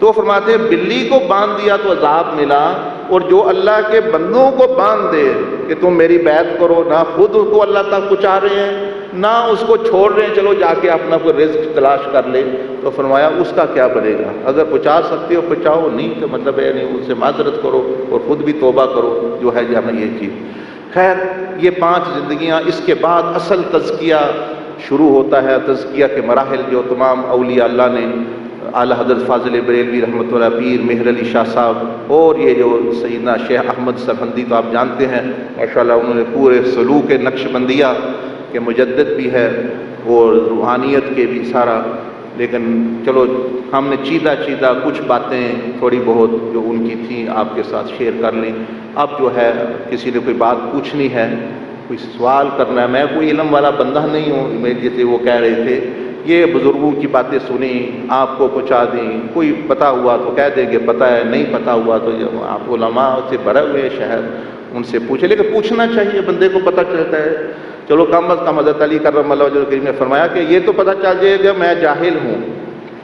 Speaker 2: تو فرماتے ہیں بلی کو باندھ دیا تو عذاب ملا، اور جو اللہ کے بندوں کو باندھ دے کہ تم میری بیعت کرو، نہ خود اس کو اللہ تک پہنچا رہے ہیں نہ اس کو چھوڑ رہے ہیں چلو جا کے اپنا کوئی رزق تلاش کر لے، تو فرمایا اس کا کیا بنے گا. اگر پہنچا سکتے ہو پہنچاؤ، نہیں تو مطلب ہے نہیں ان سے معذرت کرو اور خود بھی توبہ کرو جو ہے ہمیں یہ چیز. خیر یہ 5 زندگیاں. اس کے بعد اصل تزکیہ شروع ہوتا ہے. تزکیہ کے مراحل جو تمام اولیاء اللہ نے، اعلیٰ حضرت فاضل بریلوی رحمۃ اللہ، پیر مہر علی شاہ صاحب، اور یہ جو سیدنا شیخ احمد سرہندی تو آپ جانتے ہیں ماشاءاللہ، انہوں نے پورے سلوک نقش بندیہ کے مجدد بھی ہے اور روحانیت کے بھی سارا. لیکن چلو ہم نے چیدہ کچھ باتیں تھوڑی بہت جو ان کی تھیں آپ کے ساتھ شیئر کر لیں. اب جو ہے کسی نے کوئی بات پوچھنی ہے، کوئی سوال کرنا ہے. میں کوئی علم والا بندہ نہیں ہوں، میں جیسے وہ کہہ رہے تھے یہ بزرگوں کی باتیں سنیں آپ کو پہنچا دیں، کوئی پتہ ہوا تو کہہ دیں گے پتہ ہے، نہیں پتہ ہوا تو آپ علماء سے بھرے ہوئے شہر ان سے پوچھیں. لیکن پوچھنا چاہیے، بندے کو پتہ چلتا ہے. چلو کم از کم حضرت علی کرم اللہ وجہہ الکریم نے فرمایا کہ یہ تو پتہ چل جائے گا میں جاہل ہوں،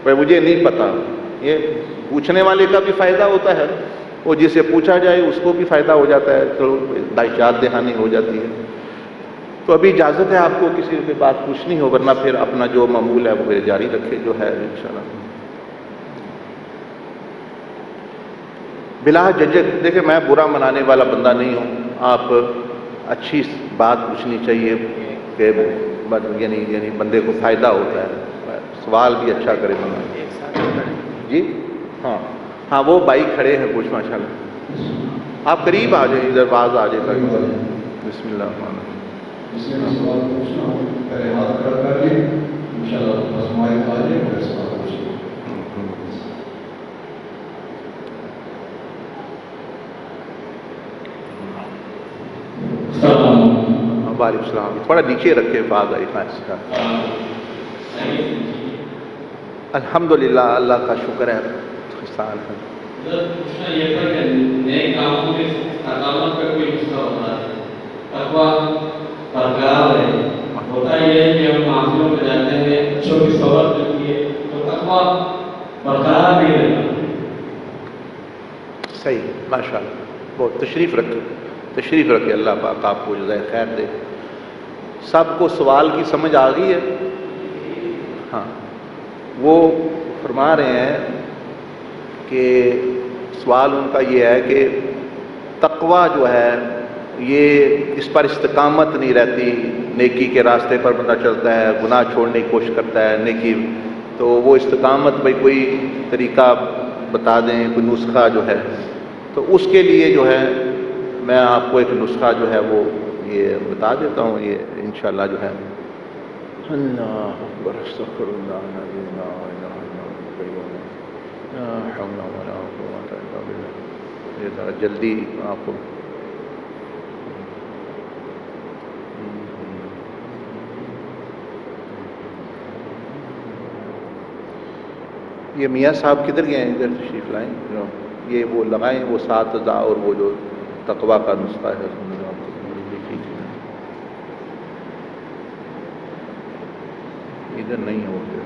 Speaker 2: پر مجھے نہیں پتہ. یہ پوچھنے والے کا بھی فائدہ ہوتا ہے اور جسے پوچھا جائے اس کو بھی فائدہ ہو جاتا ہے. چلو یاد دہانی ہو جاتی ہے. تو ابھی اجازت ہے آپ کو کسی سے بات پوچھنی ہو، ورنہ پھر اپنا جو معمول ہے وہ جاری رکھے جو ہے انشاءاللہ. بلا جھجک دیکھیں میں برا منانے والا بندہ نہیں ہوں. آپ اچھی بات پوچھنی چاہیے کہ یعنی بندے کو فائدہ ہوتا ہے. سوال بھی اچھا کرے جی. ہاں ہاں وہ بھائی کھڑے ہیں کچھ ماشاء اللہ. آپ قریب آ جائیں, ادھر باز آ جائے. بسم اللہ الرحمن الرحیم.
Speaker 3: جس میں سوال پوچھنا ہو پہلے ہاتھ کھڑا کر کے انشاءاللہ بس مائک آ جائے پھر سوال پوچھنا.
Speaker 2: وعلیکم السلام. تھوڑا نیچے رکھے فاض آئی. الحمدللہ اللہ کا شکر ہے. خسان ہے.
Speaker 4: پوچھنا یہ تھا کہ نئے کاموں میں استقامت کا کوئی حصہ ہوتا ہے. تقویٰ برقرار ہے. ہوتا یہ ہے کہ ہم معاملوں میں جاتے ہیں اچھوں کی صحبت ملتی ہے تو تقویٰ برقرار نہیں رہتا.
Speaker 2: صحیح ماشاء اللہ. بہت تشریف رکھے, تشریف رکھے. اللہ پاک آپ کو جزائے خیر دے. سب کو سوال کی سمجھ آ گئی ہے؟ ہاں وہ فرما رہے ہیں کہ سوال ان کا یہ ہے کہ تقویٰ جو ہے یہ اس پر استقامت نہیں رہتی. نیکی کے راستے پر بندہ چلتا ہے, گناہ چھوڑنے کی کوشش کرتا ہے, نیکی, تو وہ استقامت بھائی کوئی طریقہ بتا دیں, کوئی نسخہ جو ہے. تو اس کے لیے جو ہے میں آپ کو ایک نسخہ جو ہے وہ یہ بتا دیتا ہوں. یہ انشاءاللہ جو ہے اللہ اکبر استغفر اللہ العظیم لا الہ الا هو القیوم لا حول ولا قوة الا باللہ. یہ ذرا جلدی آپ کو یہ میاں صاحب کدھر گئے ہیں؟ ادھر تشریف لائیں. یہ وہ لگائیں وہ 7 اعضاء اور وہ جو تقویٰ کا نسخہ ہے ادھر نہیں ہو گیا.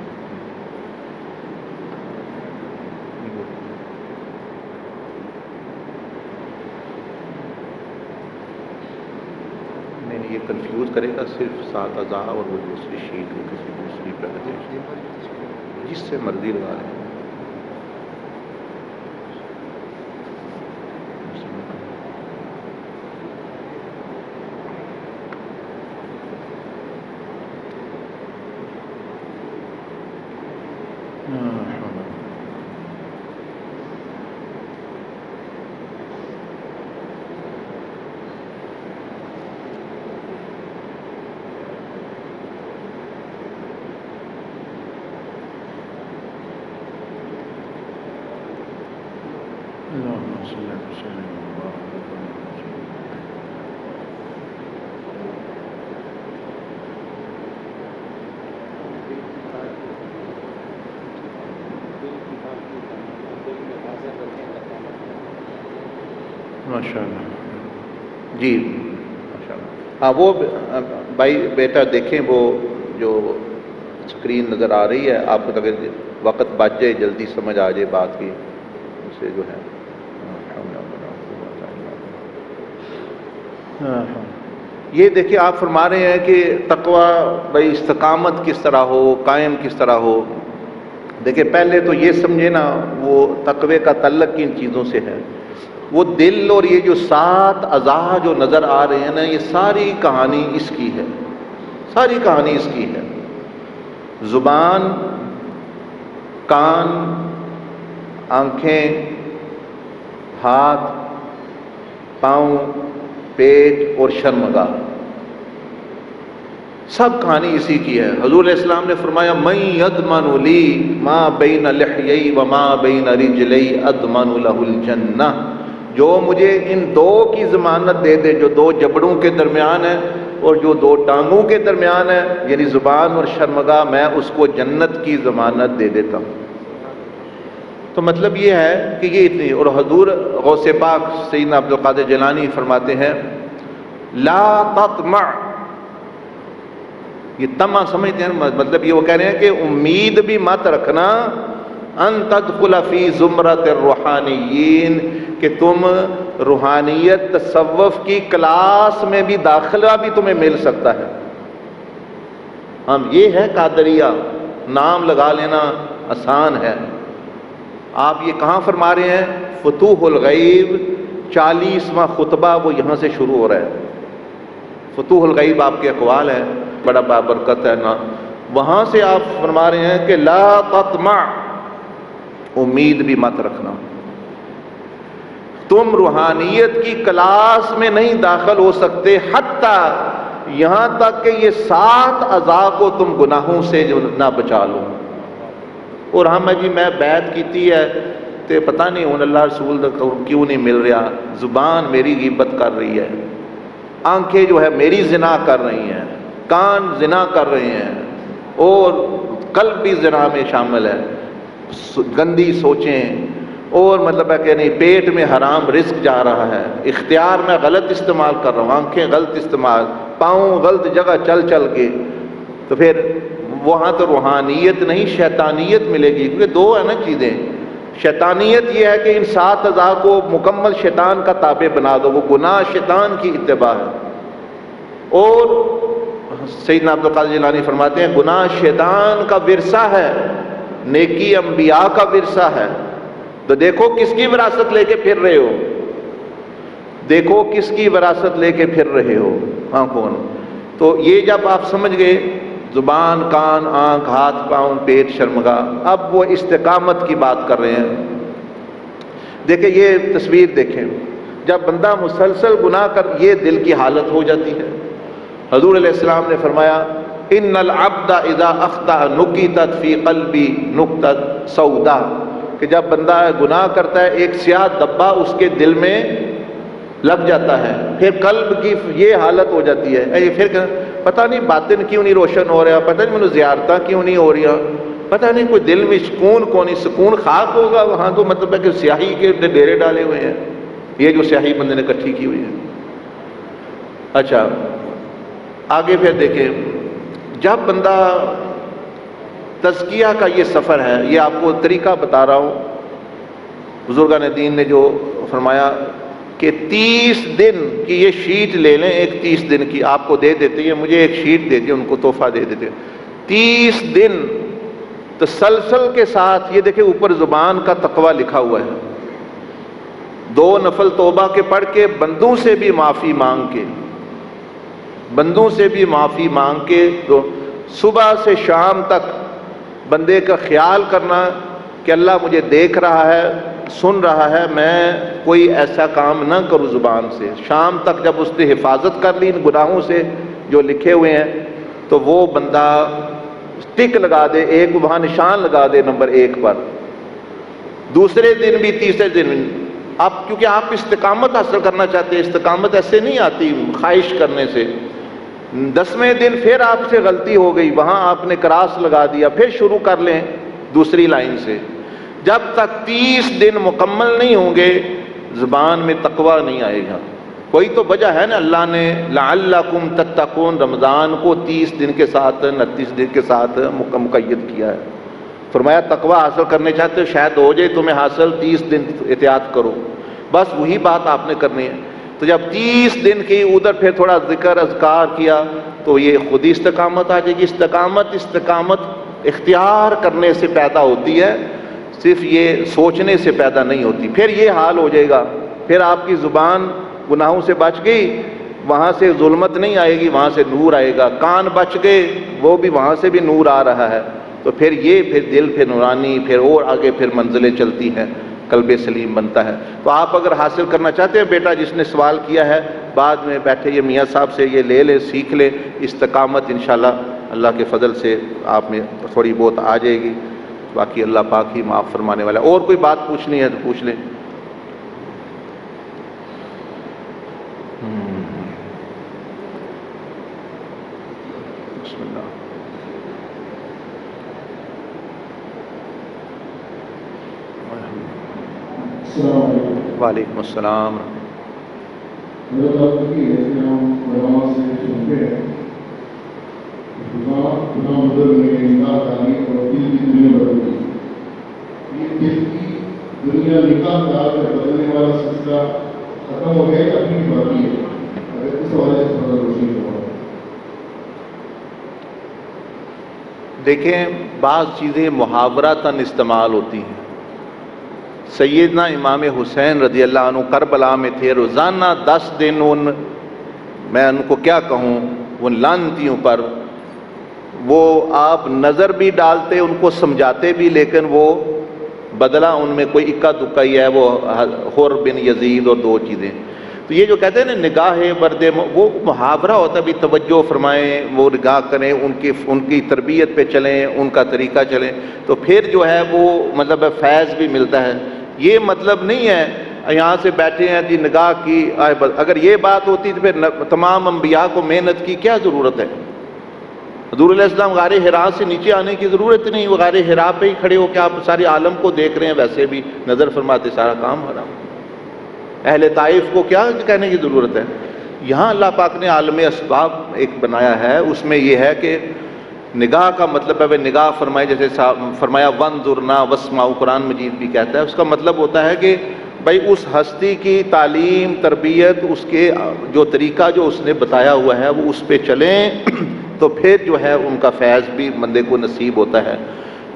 Speaker 2: نہیں یہ کنفیوز کرے گا. صرف 7 اعضاء اور وہ دوسری شیٹ کو کسی دوسری پہ جس سے مرضی لگا لیں. ماشاء اللہ جی ماشاء اللہ. ہاں وہ بھائی بیٹا دیکھیں وہ جو اسکرین نظر آ رہی ہے آپ کو, اگر وقت بچ جائے جلدی سمجھ آ جائے بات کی اسے جو ہے. یہ دیکھیں آپ فرما رہے ہیں کہ تقویٰ بھائی استقامت کس طرح ہو, قائم کس طرح ہو. دیکھیں پہلے تو یہ سمجھے نا وہ تقوی کا تعلق کن چیزوں سے ہے. وہ دل اور یہ جو 7 اعضاء جو نظر آ رہے ہیں نا یہ ساری کہانی اس کی ہے. ساری کہانی اس کی ہے. زبان, کان, آنکھیں, ہاتھ, پاؤں, پیٹ اور شرمگاہ, سب کہانی اسی کی ہے. حضور علیہ السلام نے فرمایا من یضمن لی ما بین لحیی وما بین رجلی اضمن له الجنہ. جو مجھے ان 2 کی ضمانت دے دے جو 2 جبڑوں کے درمیان ہے اور جو 2 ٹانگوں کے درمیان ہے, یعنی زبان اور شرمگاہ, میں اس کو جنت کی ضمانت دے دیتا ہوں. تو مطلب یہ ہے کہ یہ اتنی. اور حضور غوث پاک سیدنا عبدالقادر جیلانی فرماتے ہیں لا تطمع. یہ طمع سمجھتے ہیں مطلب یہ وہ کہہ رہے ہیں کہ امید بھی مت رکھنا ان تدخل فی زمرۃ الروحانیین, کہ تم روحانیت تصوف کی کلاس میں بھی داخلہ بھی تمہیں مل سکتا ہے. ہم یہ ہے قادریہ, نام لگا لینا آسان ہے. آپ یہ کہاں فرما رہے ہیں؟ فتوح الغیب 40واں خطبہ وہ یہاں سے شروع ہو رہا ہے. فتوح الغیب آپ کے اقوال ہیں, بڑا بابرکت ہے نا. وہاں سے آپ فرما رہے ہیں کہ لا تطمع، امید بھی مت رکھنا، تم روحانیت کی کلاس میں نہیں داخل ہو سکتے حتیٰ یہاں تک کہ یہ 7 اعضاء کو تم گناہوں سے جو نہ بچا لو۔ اور ہم جی میں بیعت کیتی ہے تے پتہ نہیں ہن اللہ رسول دا کیوں نہیں مل رہا، زبان میری غیبت کر رہی ہے، آنکھیں جو ہے میری زنا کر رہی ہیں، کان زنا کر رہے ہیں، اور قلب بھی زنا میں شامل ہے، گندی سوچیں، اور مطلب ہے کہ نہیں پیٹ میں حرام رزق جا رہا ہے، اختیار میں غلط استعمال کر رہا ہوں، آنکھیں غلط استعمال، پاؤں غلط جگہ چل چل کے، تو پھر وہاں تو روحانیت نہیں شیطانیت ملے گی، کیونکہ 2 ہے نا چیزیں۔ شیطانیت یہ ہے کہ ان 7 اعضاء کو مکمل شیطان کا تابع بنا دو، وہ گناہ شیطان کی اتباع ہے۔ اور سیدنا عبدالقادر جیلانی فرماتے ہیں گناہ شیطان کا ورثہ ہے، نیکی انبیاء کا ورثہ ہے۔ تو دیکھو کس کی وراثت لے کے پھر رہے ہو، دیکھو کس کی وراثت لے کے پھر رہے ہو، ہاں کون؟ تو یہ جب آپ سمجھ گئے زبان، کان، آنکھ، ہاتھ، پاؤں، پیٹ، شرمگاہ، اب وہ استقامت کی بات کر رہے ہیں۔ دیکھیں یہ تصویر دیکھیں، جب بندہ مسلسل گناہ کر، یہ دل کی حالت ہو جاتی ہے۔ حضور علیہ السلام نے فرمایا ان العبد اذا اخطأ نکتت فی قلبی نکتت سودا، کہ جب بندہ گناہ کرتا ہے ایک سیاہ دبا اس کے دل میں لگ جاتا ہے، پھر قلب کی یہ حالت ہو جاتی ہے، پھر پتہ نہیں باطن کیوں نہیں روشن ہو رہا، پتہ نہیں مجھے زیارتیں کیوں نہیں ہو رہی، پتہ نہیں کوئی دل میں سکون کون نہیں، سکون خاک ہوگا وہاں، تو مطلب ہے کہ سیاہی کے ڈیرے ڈالے ہوئے ہیں، یہ جو سیاہی بندے نے اکٹھی کی ہوئی ہے۔ اچھا آگے پھر دیکھیں، جب بندہ تزکیہ کا یہ سفر ہے، یہ آپ کو طریقہ بتا رہا ہوں، بزرگان دین نے جو فرمایا کہ 30 دن کی یہ شیٹ لے لیں، ایک 30 دن کی آپ کو دے دیتے ہیں، مجھے ایک شیٹ دے دی، ان کو تحفہ دے دیتے ہیں، 30 دن تسلسل کے ساتھ، یہ دیکھیں اوپر زبان کا تقوی لکھا ہوا ہے، 2 نفل توبہ کے پڑھ کے، بندوں سے بھی معافی مانگ کے، بندوں سے بھی معافی مانگ کے، تو صبح سے شام تک بندے کا خیال کرنا کہ اللہ مجھے دیکھ رہا ہے، سن رہا ہے، میں کوئی ایسا کام نہ کروں زبان سے۔ شام تک جب اس نے حفاظت کر لی ان گناہوں سے جو لکھے ہوئے ہیں، تو وہ بندہ ٹک لگا دے، ایک وہاں نشان لگا دے نمبر 1 پر، دوسرے دن بھی، تیسرے دن بھی۔ اب کیونکہ آپ استقامت حاصل کرنا چاہتے ہیں، استقامت ایسے نہیں آتی خواہش کرنے سے، 10ویں دن پھر آپ سے غلطی ہو گئی، وہاں آپ نے کراس لگا دیا، پھر شروع کر لیں دوسری لائن سے۔ جب تک 30 دن مکمل نہیں ہوں گے زبان میں تقوی نہیں آئے گا۔ کوئی تو وجہ ہے نا، اللہ نے لعلکم تتقون رمضان کو 30 دن کے ساتھ، 29 دن کے ساتھ مقید کیا ہے، فرمایا تقوی حاصل کرنے چاہتے ہو شاید ہو جائے تمہیں حاصل، 30 دن احتیاط کرو، بس وہی بات آپ نے کرنی ہے۔ تو جب 30 دن کی ادھر پھر تھوڑا ذکر اذکار کیا تو یہ خود ہی استقامت آ جائے گی۔ استقامت اختیار کرنے سے پیدا ہوتی ہے، صرف یہ سوچنے سے پیدا نہیں ہوتی۔ پھر یہ حال ہو جائے گا، پھر آپ کی زبان گناہوں سے بچ گئی، وہاں سے ظلمت نہیں آئے گی، وہاں سے نور آئے گا، کان بچ گئے، وہ بھی وہاں سے بھی نور آ رہا ہے، تو پھر دل پھر نورانی، پھر اور آگے پھر منزلیں چلتی ہیں، قلب سلیم بنتا ہے۔ تو آپ اگر حاصل کرنا چاہتے ہیں، بیٹا جس نے سوال کیا ہے بعد میں بیٹھے یہ میاں صاحب سے یہ لے لیں، سیکھ لیں، استقامت انشاءاللہ اللہ کے فضل سے آپ میں تھوڑی بہت آ جائے گی، باقی اللہ پاک ہی معاف فرمانے والا ہے۔ اور کوئی بات پوچھنی ہے تو پوچھ لیں۔ بسم اللہ۔
Speaker 5: السلام علیکم۔
Speaker 2: وعلیکم السلام۔
Speaker 5: میرا تعلق یہ ہے کہ ہم علماء سے سنتے ہیں گناہ بدل میں نکاح تعلیم اور دل کی دنیا بدل گئی۔ یہ دل کی دنیا نکاح دار سے بدلنے والا سلسلہ ختم ہو گیا یا ابھی بھی باقی ہے؟ اگر اس حوالے سے تھوڑا روشنی کرو۔
Speaker 2: دیکھیں بعض چیزیں محاورتاً استعمال ہوتی ہیں۔ سیدنا امام حسین رضی اللہ عنہ کربلا میں تھے، روزانہ 10 دن میں ان کو کیا کہوں، ان لعنتیوں پر وہ آپ نظر بھی ڈالتے ان کو سمجھاتے بھی لیکن وہ بدلہ ان میں کوئی اکا دکا ہی ہے، وہ حر بن یزید اور دو چیزیں. تو یہ جو کہتے ہیں نا نگاہ برد، وہ محاورہ ہوتا ہے بھی توجہ فرمائیں، وہ نگاہ کریں، ان کی تربیت پہ چلیں، ان کا طریقہ چلیں، تو پھر جو ہے وہ مطلب فیض بھی ملتا ہے. یہ مطلب نہیں ہے یہاں سے بیٹھے ہیں جی نگاہ کی اگر یہ بات ہوتی تو پھر تمام انبیاء کو محنت کی کیا ضرورت ہے؟ حضور علیہ السلام غار حرا سے نیچے آنے کی ضرورت نہیں، وہ غار حرا پہ ہی کھڑے ہو کے آپ سارے عالم کو دیکھ رہے ہیں، ویسے بھی نظر فرماتے سارا کام ہو رہا. اہل طائف کو کیا کہنے کی ضرورت ہے؟ یہاں اللہ پاک نے عالم اسباب ایک بنایا ہے، اس میں یہ ہے کہ نگاہ کا مطلب ہے نگاہ فرمائے، جیسے فرمایا وانظرنا واسمعوا، قرآن مجید بھی کہتا ہے. اس کا مطلب ہوتا ہے کہ بھائی اس ہستی کی تعلیم تربیت، اس کے جو طریقہ جو اس نے بتایا ہوا ہے وہ اس پہ چلیں تو پھر جو ہے ان کا فیض بھی بندے کو نصیب ہوتا ہے.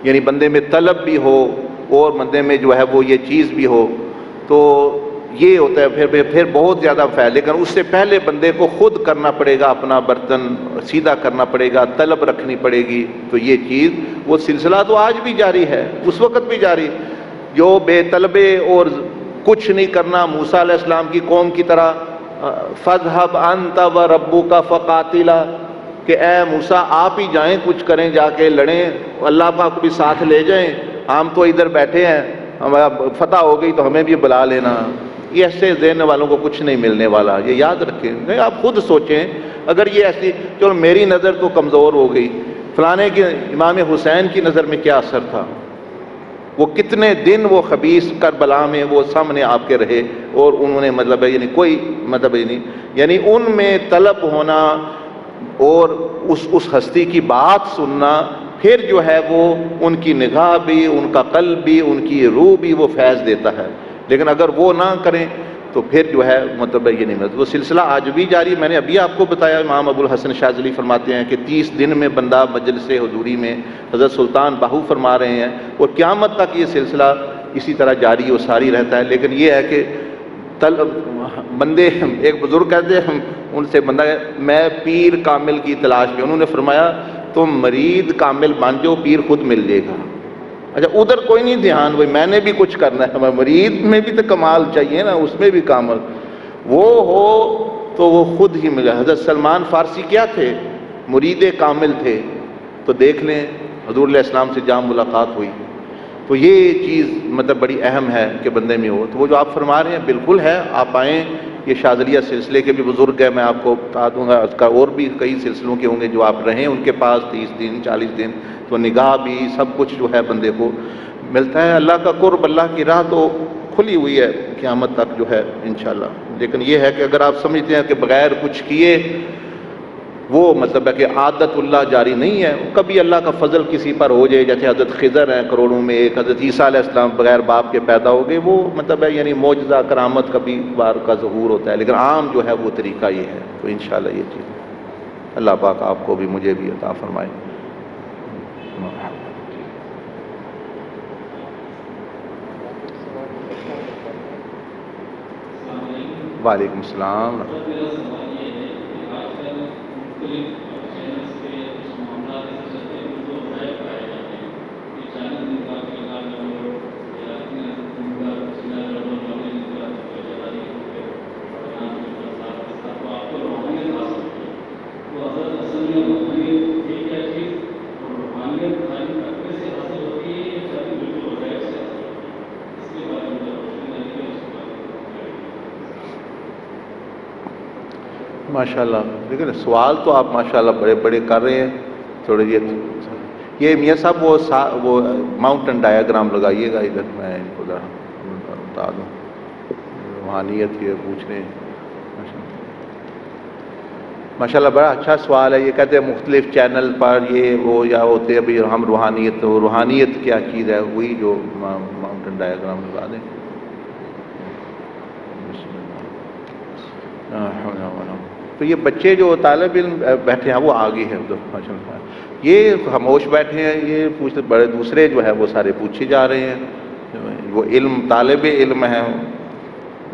Speaker 2: یعنی بندے میں طلب بھی ہو اور بندے میں جو ہے وہ یہ چیز بھی ہو، تو یہ ہوتا ہے پھر بہت زیادہ فیض. لیکن اس سے پہلے بندے کو خود کرنا پڑے گا، اپنا برتن سیدھا کرنا پڑے گا، طلب رکھنی پڑے گی. تو یہ چیز وہ سلسلہ تو آج بھی جاری ہے، اس وقت بھی جاری. جو بے طلبے اور کچھ نہیں کرنا، موسیٰ علیہ السلام کی قوم کی طرح فَاذْهَبْ أَنْتَ وَرَبُّكَ فَقَاتِلَا، کہ اے موسیٰ آپ ہی جائیں، کچھ کریں، جا کے لڑیں، اللہ پاک بھی ساتھ لے جائیں، ہم تو ادھر بیٹھے ہیں، ہمارا فتح ہو گئی تو ہمیں بھی بلا لینا. یہ ایسے ذہن والوں کو کچھ نہیں ملنے والا، یہ یاد رکھیں. نہیں آپ خود سوچیں، اگر یہ ایسی چلو میری نظر تو کمزور ہو گئی، فلانے کی امام حسین کی نظر میں کیا اثر تھا؟ وہ کتنے دن وہ خبیث کربلا میں وہ سامنے آپ کے رہے اور انہوں نے مطلب ہے یعنی کوئی مطلب نہیں، یعنی ان میں طلب ہونا اور اس ہستی کی بات سننا، پھر جو ہے وہ ان کی نگاہ بھی، ان کا قلب بھی، ان کی روح بھی وہ فیض دیتا ہے. لیکن اگر وہ نہ کریں تو پھر جو ہے مطلب یہ نہیں ملتا. وہ سلسلہ آج بھی جاری. میں نے ابھی آپ کو بتایا امام ابو الحسن شاذلی فرماتے ہیں کہ 30 دن میں بندہ مجلس حضوری میں حضرت سلطان باہو فرما رہے ہیں اور قیامت تک یہ سلسلہ اسی طرح جاری و ساری رہتا ہے. لیکن یہ ہے کہ بندے، ایک بزرگ کہتے ہیں ان سے بندہ میں پیر کامل کی تلاش میں، انہوں نے فرمایا تم مرید کامل بن جاؤ، پیر خود مل جائے گا. اچھا ادھر کوئی نہیں دھیان، وہی میں نے بھی کچھ کرنا ہے، مرید میں بھی تو کمال چاہیے نا، اس میں بھی کامل وہ ہو تو وہ خود ہی ملے. حضرت سلمان فارسی کیا تھے؟ مرید کامل تھے. تو دیکھ لیں حضور علیہ السلام سے جہاں ملاقات ہوئی. تو یہ چیز مطلب بڑی اہم ہے کہ بندے میں ہو. تو وہ جو آپ فرما رہے ہیں بالکل ہے، آپ آئیں. یہ شاذلیہ سلسلے کے بھی بزرگ ہیں، میں آپ کو بتا دوں گا، اس کا اور بھی کئی سلسلوں کے ہوں گے جو آپ رہیں ان کے پاس 30 دن 40 دن، تو نگاہ بھی سب کچھ جو ہے بندے کو ملتا ہے. اللہ کا قرب، اللہ کی راہ تو کھلی ہوئی ہے قیامت تک جو ہے انشاءاللہ. لیکن یہ ہے کہ اگر آپ سمجھتے ہیں کہ بغیر کچھ کیے وہ مطلب ہے کہ عادت اللہ جاری نہیں ہے، کبھی اللہ کا فضل کسی پر ہو جائے، جیسے حضرت خضر ہیں کروڑوں میں ایک، حضرت عیسیٰ علیہ السلام بغیر باپ کے پیدا ہو گئے، وہ مطلب ہے یعنی معجزہ کرامت کبھی بار کا ظہور ہوتا ہے. لیکن عام جو ہے وہ طریقہ یہ ہے. تو انشاءاللہ یہ چیز اللہ پاک آپ کو بھی مجھے بھی عطا فرمائے. وعلیکم السلام.
Speaker 4: میرا سوال یہ ہے کہ آج کل مختلف چینلس پہ کچھ معاملات ایسے چلتے ہیں جو غائب پائے جاتے ہیں. یہ چینل نکال کے لال لوگ یا تو آپ کو روحانیت حاصل ہوتی ہے. تو حضرت اصل میں روحانیت یہ کیا چیز، اور روحانیت خالی تقوی سے حاصل ہوتی ہے یا چاہیے بالکل غائب سے حاصل ہوتی ہے؟ اس کے بارے میں
Speaker 2: ماشاءاللہ. لیکن سوال تو آپ ماشاءاللہ بڑے بڑے کر رہے ہیں. تھوڑے یہ میاں صاحب وہ ماؤنٹن ڈایاگرام لگائیے گا ادھر، میں ان کو بتا دوں. روحانیت یہ پوچھ رہے ہیں ماشاءاللہ بڑا اچھا سوال ہے. یہ کہتے ہیں مختلف چینل پر یہ وہ یا ہوتے ہیں ابھی ہم روحانیت کیا چیز ہے، وہی جو ماؤنٹن ڈایاگرام لگا دیں. تو یہ بچے جو طالب علم بیٹھے ہیں وہ آگے ہیں ادھر، یہ خاموش بیٹھے ہیں، یہ پوچھتے بڑے دوسرے جو ہے وہ سارے پوچھے جا رہے ہیں. وہ علم طالب علم ہیں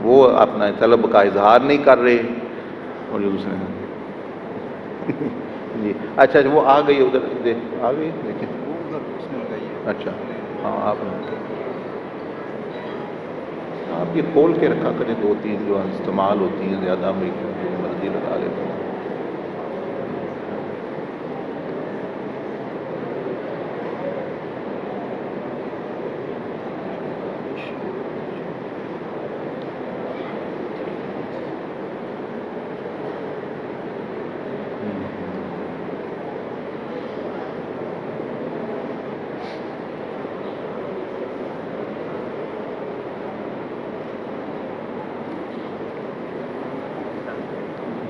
Speaker 2: وہ اپنا طلب کا اظہار نہیں کر رہے، اور جو دوسرے ہیں جی اچھا وہ آ گئی ادھر آ گئی دیکھیں. اچھا ہاں آپ یہ کھول کے رکھا کریں 2-3 جو استعمال ہوتی ہیں زیادہ میں جو مرضی لگا لیتا ہوں.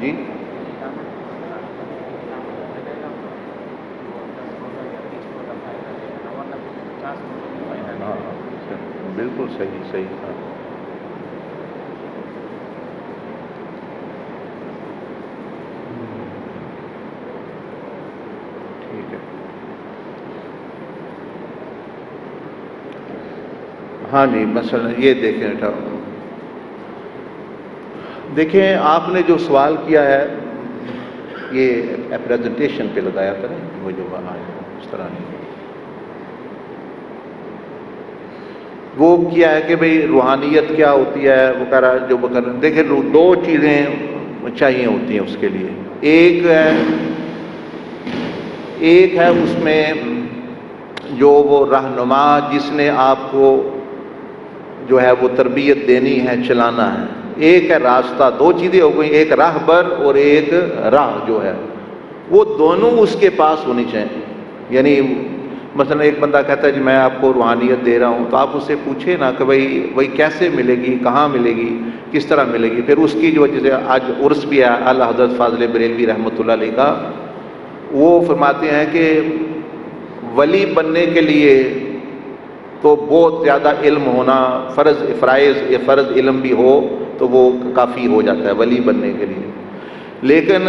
Speaker 2: جی ہاں بالکل صحیح ہاں. ٹھیک ہے ہاں جی مثلا یہ دیکھیں آپ نے جو سوال کیا ہے یہ پریزنٹیشن پہ لگایا کریں وہ جو وہاں اس طرح نہیں. وہ کیا ہے کہ بھئی روحانیت کیا ہوتی ہے وغیرہ جو وغیرہ. دیکھیں 2 چیزیں چاہیے ہوتی ہیں اس کے لیے. ایک ہے اس میں جو وہ رہنما جس نے آپ کو جو ہے وہ تربیت دینی ہے چلانا ہے. ایک ہے راستہ. 2 چیزیں ہو گئی، ایک راہبر اور ایک راہ جو ہے وہ دونوں اس کے پاس ہونی چاہیے. یعنی مثلا ایک بندہ کہتا ہے جی میں آپ کو روحانیت دے رہا ہوں تو آپ اس سے پوچھیں نا کہ بھائی کیسے ملے گی، کہاں ملے گی، کس طرح ملے گی. پھر اس کی جو جیسے آج عرس بھی ہے اعلیٰ حضرت فاضل بریلوی رحمۃ اللہ علیہ کا، وہ فرماتے ہیں کہ ولی بننے کے لیے تو بہت زیادہ علم ہونا فرض علم بھی ہو تو وہ کافی ہو جاتا ہے ولی بننے کے لیے. لیکن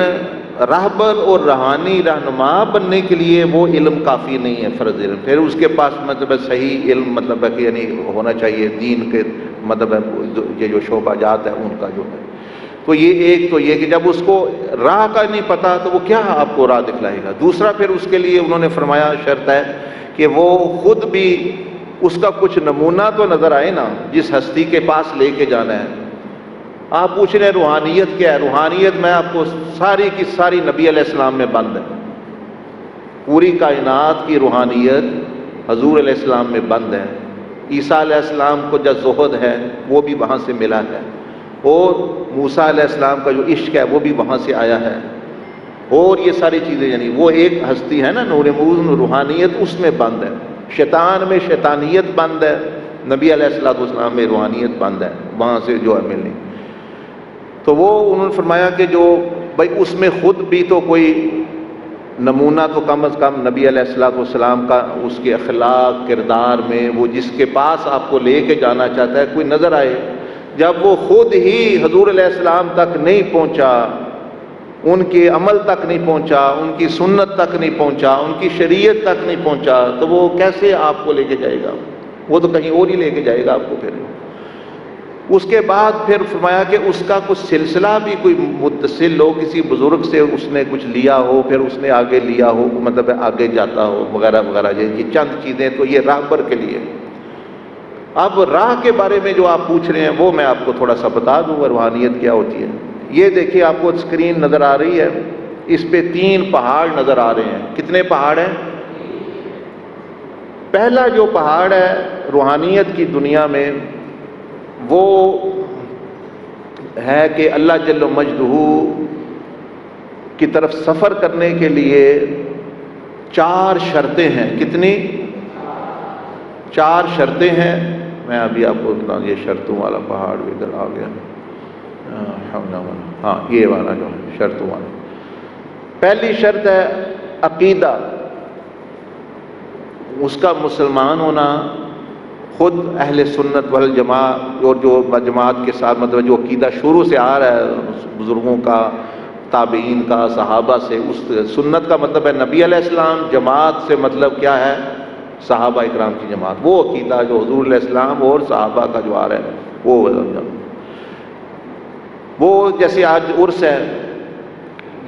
Speaker 2: راہبر اور روحانی رہنما بننے کے لیے وہ علم کافی نہیں ہے، فرض علم. پھر اس کے پاس مطلب صحیح علم مطلب ہے کہ یعنی ہونا چاہیے دین کے مطلب ہے یہ جو شعبہ جات ہے ان کا جو ہے. تو یہ ایک تو یہ کہ جب اس کو راہ کا نہیں پتا تو وہ کیا آپ کو راہ دکھلائے گا. دوسرا پھر اس کے لیے انہوں نے فرمایا شرط ہے کہ وہ خود بھی اس کا کچھ نمونہ تو نظر آئے نا جس ہستی کے پاس لے کے جانا ہے. آپ پوچھ رہے ہیں روحانیت کیا ہے؟ روحانیت میں آپ کو ساری کی ساری نبی علیہ السلام میں بند ہے. پوری کائنات کی روحانیت حضور علیہ السلام میں بند ہے. عیسیٰ علیہ السلام کو جو زہد ہے وہ بھی وہاں سے ملا ہے، اور موسیٰ علیہ السلام کا جو عشق ہے وہ بھی وہاں سے آیا ہے. اور یہ ساری چیزیں یعنی وہ ایک ہستی ہے نا نور موزن روحانیت اس میں بند ہے. شیطان میں شیطانیت بند ہے، نبی علیہ السلام میں روحانیت بند ہے، وہاں سے جو ہے ملنی. تو وہ انہوں نے فرمایا کہ جو بھائی اس میں خود بھی تو کوئی نمونہ تو کم از کم نبی علیہ السلام کا اس کے اخلاق کردار میں وہ جس کے پاس آپ کو لے کے جانا چاہتا ہے کوئی نظر آئے. جب وہ خود ہی حضور علیہ السلام تک نہیں پہنچا، ان کے عمل تک نہیں پہنچا، ان کی سنت تک نہیں پہنچا، ان کی شریعت تک نہیں پہنچا تو وہ کیسے آپ کو لے کے جائے گا؟ وہ تو کہیں اور ہی لے کے جائے گا آپ کو. پھر اس کے بعد پھر فرمایا کہ اس کا کچھ سلسلہ بھی کوئی متصل ہو، کسی بزرگ سے اس نے کچھ لیا ہو پھر اس نے آگے لیا ہو مطلب آگے جاتا ہو وغیرہ وغیرہ. یہ چند چیزیں تو یہ راہبر کے لیے. اب راہ کے بارے میں جو آپ پوچھ رہے ہیں وہ میں آپ کو تھوڑا سا بتا دوں روحانیت کیا ہوتی ہے. یہ دیکھیے آپ کو اسکرین نظر آ رہی ہے، اس پہ 3 پہاڑ نظر آ رہے ہیں. کتنے پہاڑ ہیں؟ پہلا جو پہاڑ ہے روحانیت کی دنیا میں وہ ہے کہ اللہ جل مجدہ کی طرف سفر کرنے کے لیے 4 شرطیں ہیں. کتنی؟ 4 شرطیں ہیں. میں ابھی آپ کو بتاؤں یہ شرطوں والا پہاڑ بھی ادھر آ گیا. ہاں یہ والا جو ہے شرطوں والا. پہلی شرط ہے عقیدہ، اس کا مسلمان ہونا، خود اہل سنت والجماعت اور جو جماعت کے ساتھ مطلب جو عقیدہ شروع سے آ رہا ہے بزرگوں کا، تابعین کا، صحابہ سے. اس سنت کا مطلب ہے نبی علیہ السلام، جماعت سے مطلب کیا ہے؟ صحابہ اکرام کی جماعت. وہ عقیدہ جو حضور علیہ السلام اور صحابہ کا جو آ رہا ہے وہ جیسے آج عرس ہے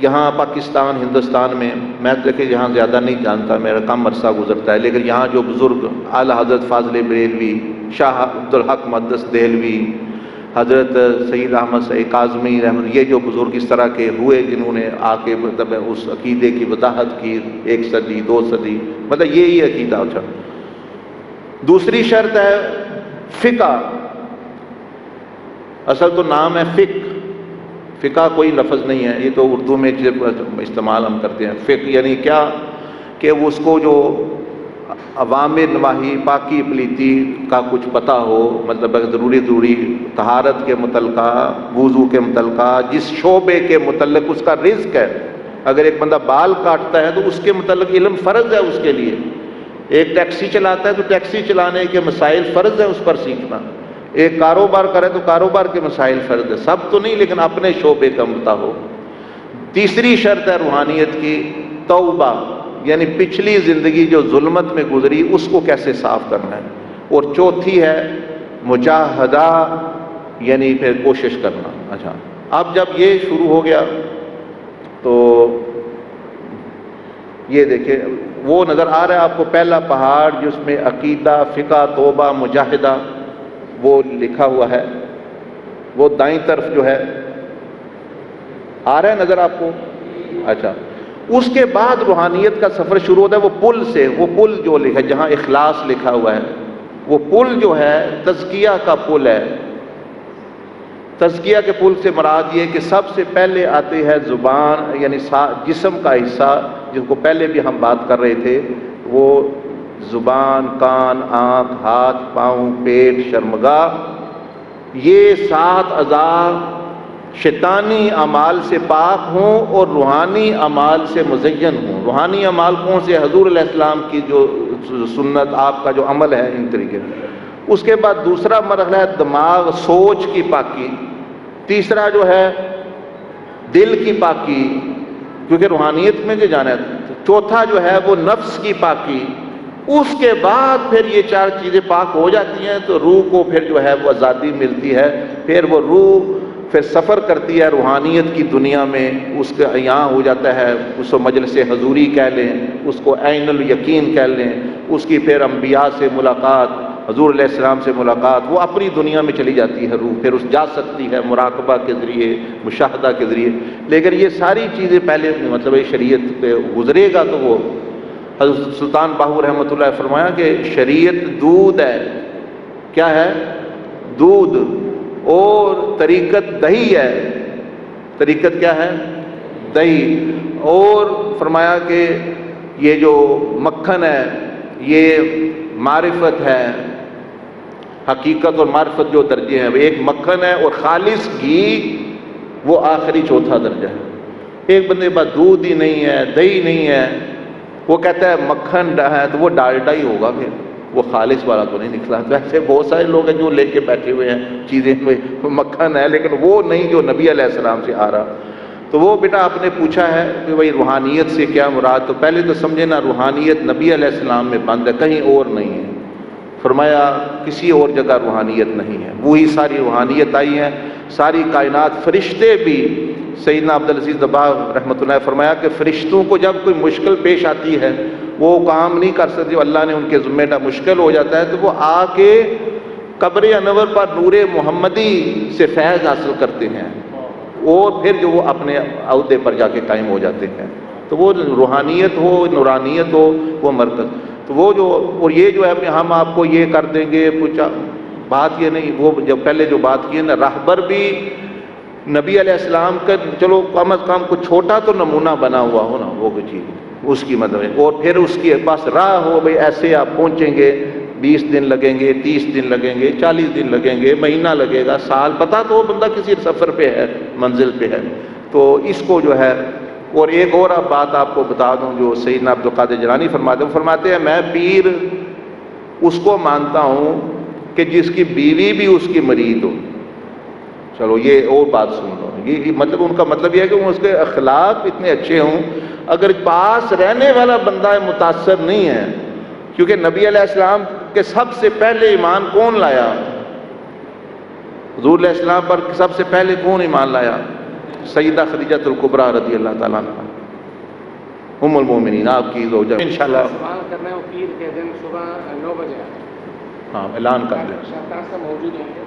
Speaker 2: یہاں پاکستان ہندوستان میں دیکھیں یہاں زیادہ نہیں جانتا، میرا کم عرصہ گزرتا ہے، لیکن یہاں جو بزرگ اعلیٰ حضرت فاضل بریلوی، شاہ عبدالحق مقدس دہلوی، حضرت سید احمد سعید کاظمی رحمۃ، یہ جو بزرگ اس طرح کے ہوئے جنہوں نے آ کے مطلب اس عقیدے کی وضاحت کی 1 صدی 2 صدی، مطلب یہی عقیدہ اچھا۔ دوسری شرط ہے فقہ، اصل تو نام ہے فقہ کوئی لفظ نہیں ہے، یہ تو اردو میں استعمال ہم کرتے ہیں۔ فقہ یعنی کیا کہ اس کو جو عوامر نواہی پاکی پلیتی کا کچھ پتہ ہو، مطلب ضروری طہارت کے متعلقہ، وضو کے متعلقہ، جس شعبے کے متعلق اس کا رزق ہے۔ اگر ایک بندہ بال کاٹتا ہے تو اس کے متعلق علم فرض ہے اس کے لیے، ایک ٹیکسی چلاتا ہے تو ٹیکسی چلانے کے مسائل فرض ہے اس پر سیکھنا، ایک کاروبار کرے تو کاروبار کے مسائل فرض ہے، سب تو نہیں لیکن اپنے شعبے کا پتہ ہو۔ تیسری شرط ہے روحانیت کی توبہ، یعنی پچھلی زندگی جو ظلمت میں گزری اس کو کیسے صاف کرنا ہے، اور چوتھی ہے مجاہدہ، یعنی پھر کوشش کرنا۔ اچھا، اب جب یہ شروع ہو گیا تو یہ دیکھیں وہ نظر آ رہا ہے آپ کو پہلا پہاڑ جس میں عقیدہ، فقہ، توبہ، مجاہدہ وہ لکھا ہوا ہے، وہ دائیں طرف جو ہے آ رہا ہے نظر آپ کو؟ اچھا، اس کے بعد روحانیت کا سفر شروع ہوتا ہے وہ پل سے، وہ پل جو لکھا ہے جہاں اخلاص لکھا ہوا ہے، وہ پل جو ہے تزکیہ کا پل ہے۔ تزکیہ کے پل سے مراد یہ کہ سب سے پہلے آتی ہے زبان، یعنی جسم کا حصہ جس کو پہلے بھی ہم بات کر رہے تھے، وہ زبان، کان، آنکھ، ہاتھ، پاؤں، پیٹ، شرمگاہ، یہ 7 اعضاء شیطانی اعمال سے پاک ہوں اور روحانی اعمال سے مزین ہوں۔ روحانی اعمال کون سے؟ حضور علیہ السلام کی جو سنت، آپ کا جو عمل ہے، ان طریقے سے۔ اس کے بعد دوسرا مرحلہ ہے دماغ، سوچ کی پاکی۔ تیسرا جو ہے دل کی پاکی، کیونکہ روحانیت میں جو جانا ہے۔ چوتھا جو ہے وہ نفس کی پاکی۔ اس کے بعد پھر یہ 4 چیزیں پاک ہو جاتی ہیں تو روح کو پھر جو ہے وہ آزادی ملتی ہے، پھر وہ روح پھر سفر کرتی ہے روحانیت کی دنیا میں، اس کا یہاں ہو جاتا ہے، اس کو مجلس حضوری کہہ لیں، اس کو عین الیقین کہہ لیں، اس کی پھر انبیاء سے ملاقات، حضور علیہ السلام سے ملاقات، وہ اپنی دنیا میں چلی جاتی ہے روح، پھر اس جا سکتی ہے مراقبہ کے ذریعے، مشاہدہ کے ذریعے۔ لیکن یہ ساری چیزیں پہلے مطلب شریعت پہ گزرے گا تو وہ حضرت سلطان باہو رحمۃ اللہ فرمایا کہ شریعت دودھ ہے، کیا ہے؟ دودھ، اور طریقت دہی ہے۔ طریقت کیا ہے؟ دہی۔ اور فرمایا کہ یہ جو مکھن ہے یہ معرفت ہے، حقیقت اور معرفت جو درجے ہیں، ایک مکھن ہے، اور خالص گھی وہ آخری چوتھا درجہ ہے۔ ایک بندے کے پاس دودھ ہی نہیں ہے، دہی نہیں ہے، وہ کہتا ہے مکھن ہے تو وہ ڈالڈا ہی ہوگا، پھر وہ خالص والا تو نہیں نکلا۔ ویسے بہت سارے لوگ ہیں جو لے کے بیٹھے ہوئے ہیں چیزیں، مکھن ہے لیکن وہ نہیں جو نبی علیہ السلام سے آ رہا۔ تو وہ بیٹا آپ نے پوچھا ہے کہ بھائی روحانیت سے کیا مراد، تو پہلے تو سمجھے نا روحانیت نبی علیہ السلام میں بند ہے، کہیں اور نہیں ہے۔ فرمایا کسی اور جگہ روحانیت نہیں ہے، وہی ساری روحانیت آئی ہے، ساری کائنات۔ فرشتے بھی، سیدنا عبدالعزیز دباغ رحمۃ اللہ نے فرمایا کہ فرشتوں کو جب کوئی مشکل پیش آتی ہے، وہ کام نہیں کر سکتے، اللہ نے ان کے ذمہ مشکل ہو جاتا ہے، تو وہ آ کے قبر انور پر نور محمدی سے فیض حاصل کرتے ہیں، اور پھر جو وہ اپنے عہدے پر جا کے قائم ہو جاتے ہیں۔ تو وہ روحانیت ہو، نورانیت ہو، وہ مرکز۔ تو وہ جو، اور یہ جو ہے ہم آپ کو یہ کر دیں گے، پوچھا بات یہ نہیں، وہ جب پہلے جو بات کی ہے نا، راہبر بھی نبی علیہ السلام کا چلو کم از کم کچھ چھوٹا تو نمونہ بنا ہوا ہو نا، وہ کوئی چیز اس کی مدد ہے، اور پھر اس کے پاس راہ ہو، بھئی ایسے آپ پہنچیں گے، 20 دن لگیں گے، 30 دن لگیں گے، 40 دن لگیں گے، مہینہ لگے گا، سال، پتہ تو وہ بندہ کسی سفر پہ ہے، منزل پہ ہے۔ تو اس کو جو ہے، اور ایک اور بات آپ کو بتا دوں جو سیدنا عبدالقادر جیلانی فرماتے ہیں، فرماتے ہیں میں پیر اس کو مانتا ہوں کہ جس کی بیوی بھی اس کی مرید ہو۔ چلو یہ اور بات سن لو، یہ مطلب ان کا مطلب یہ ہے کہ اس کے اخلاق اتنے اچھے ہوں، اگر پاس رہنے والا بندہ متاثر نہیں ہے، کیونکہ نبی علیہ السلام کے سب سے پہلے ایمان کون لایا؟ حضور علیہ السلام پر سب سے پہلے کون ایمان لایا؟ سیدہ خدیجہ الکبریٰ رضی اللہ تعالیٰ عنہ ام المومنین، آپ کی زوجہ انشاءاللہ
Speaker 6: سوال کرنا ہے وہ پیر کے دن صبح 9 بجے
Speaker 2: ہاں اعلان کر دیں.
Speaker 6: شاہدار صاحب موجود ہوں گے.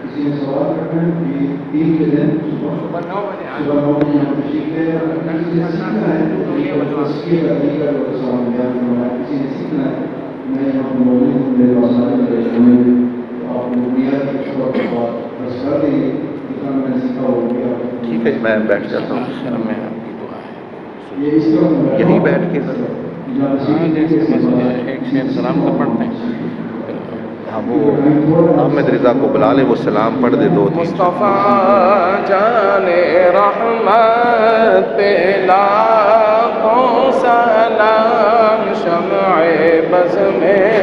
Speaker 3: کسی نے سوال کرنا ہے کہ پیر کے دن
Speaker 6: صبح 9 بجے
Speaker 3: صبح 9 بجے یہاں تشریف لے اور کسی نے سیکھنا ہے تو یہ تصویر کا طریقہ جو سلام بیان کرنا ہے، کسی نے سیکھنا ہے میں یہاں پر موجود ہوں، میرے پاس آنے کے لیے آپ بنیاد کی شروع کے بعد بس کر دیں جتنا میں نے سیکھا وہ بھی آپ
Speaker 2: ٹھیک ہے میں بیٹھ جاتا ہوں.
Speaker 3: یہ اس طرح
Speaker 2: یہیں بیٹھ کے
Speaker 6: ایک شیخ سلام تو پڑھتے ہیں.
Speaker 2: ہاں وہ احمد رضا کو بلا لے، وہ سلام پڑھ دے 2-3.
Speaker 6: مصطفیٰ جان رحمت پہ لاکھوں سلام، شمع بز میں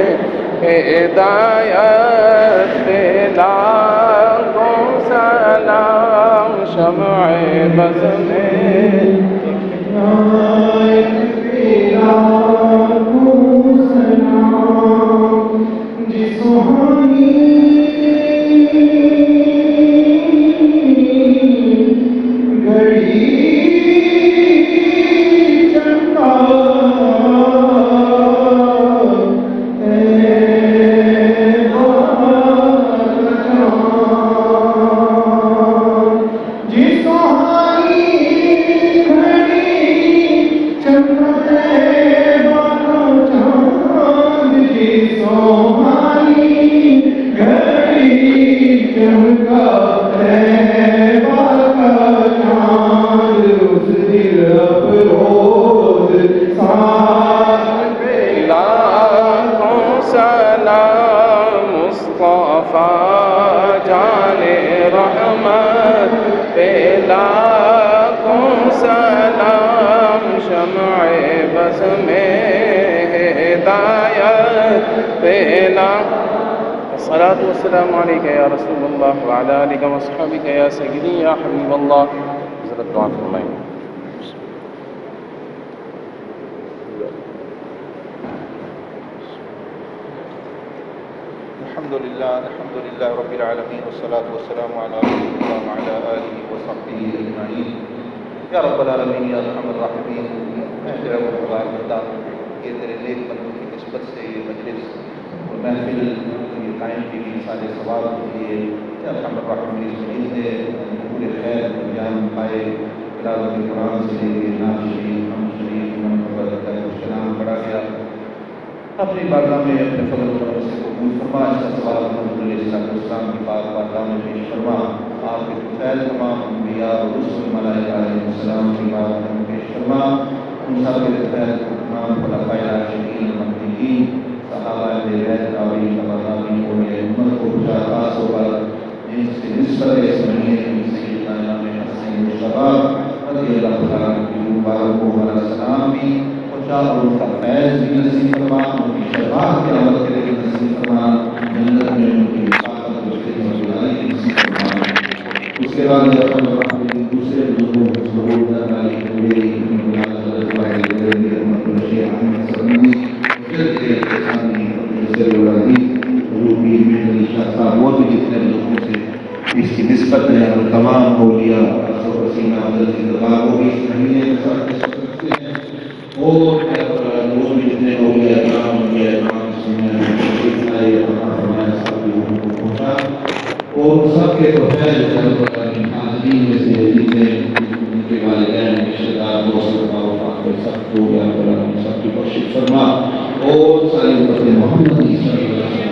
Speaker 6: ہدایت پہ لاکھوں سلام، شمع بز میں الصلاة والسلام عليك يا رسول الله وعلى آلك وصحبك يا سيدي يا حبيب الله. حضرت دعا فرمائیں.
Speaker 2: الحمد لله رب العالمين والصلاة والسلام على رسول الله وعلى آله وصحبه أجمعين. یا رب العالمین یا ارحم الراحمین، میں تیرا گنہگار بندہ، یہ تیرے نیک بندوں کی نسبت سے یہ مجلس اور محفل یہ قائم کی گئی سارے ثواب کے لیے یا ارحم الراحمین اس مجلس نے پورے خیر جان پائے. تلاوت قرآن سے لے کے نعت شریف، حمد شریف، منقبت السلام پڑھا گیا. اپنی بارگاہ میں اپنے فضل و کرم سے قبول فرما. اس کا ثواب حضور علیہ السلام کی پاک بارگاہ میں پیش فرما. آپ کے فضائل تمام انبیاء اور رسل ملائکہ علیہ السلام کی بارگاہ میں پیش فرما. ان سب کے فضائل تمام خلفائے راشدین مہدیین، صحابہ اہل بیت، تابعین، تابعین اور میرے امت کو بشار خاص ہو کر جن سے نسبت اس مہینے کی سیدنا امام حسین مصطفیٰ رضی اللہ تعالیٰ عنہ کی مبارک کو ہمارا سلام بھی اور ان کا فیض بھی نصیب فرما. ان کی شفاعت کی عمل کے لیے نصیب فرما. جنت میں ان کی حفاظت اور خدمت گزاری نصیب فرما. اس کے بعد دوسرے بزرگوں کو ضرور درباری میری حضرت بھائی رحمۃ اللہ شیخ احمد سرمدی حضور پیر میں علی شاہ صاحب وہ بھی جتنے بزرگوں سے اس کی نسبت ہے اور تمام اولیاء وسیمہ حضرت کی دربار کو بھی اس مہینے کے ساتھ رکھتے ہیں. اور وہ بھی جتنے اولیاء کرام اور سب کے فضائل حاضرین میں سے جتنے ان کے والدین رشتہ دار دوست سب کو سب کی بخشش فرما. اور ساری امت محمدی صلی اللہ علیہ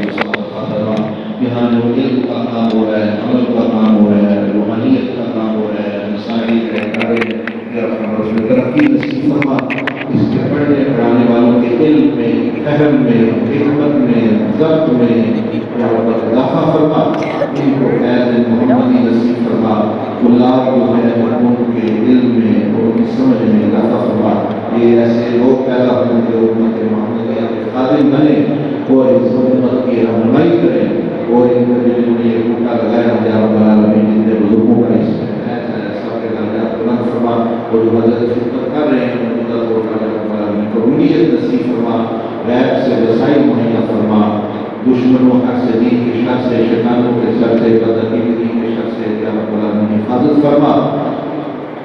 Speaker 2: وسلم فرما. یہاں جو علم کا کام ہو رہا ہے، عمل کا کام ہو رہا ہے، روحانیت کا کام ہو رہا ہے، مسائل ترقی نصیب فرما. اس کے پڑھنے پڑھانے والوں کے علم میں، فہم میں، حکمت میں، ضبط میں اضافہ فرما. ان کو فیض محمدی نصیب فرما. طلاب جو ہے ان کے علم میں اور ان کی سمجھ میں اضافہ فرما. یہ ایسے لوگ پیدا ہوں جو امت محمدیہ کے خادم بنے اور اس امت کی رہنمائی کریں. اور ان کو جنہوں نے یہ بوٹا لگایا ہے رب العالمین جتنے بزرگوں کا اس میں سب کے درجات بلند فرما. اور جو حضرت خدمت کر رہے ہیں مدد اور قبولیت نصیب فرما. غیب سے وسائل مہیا فرما. دشمنوں حق سے دین کی شر سے شیطانوں کے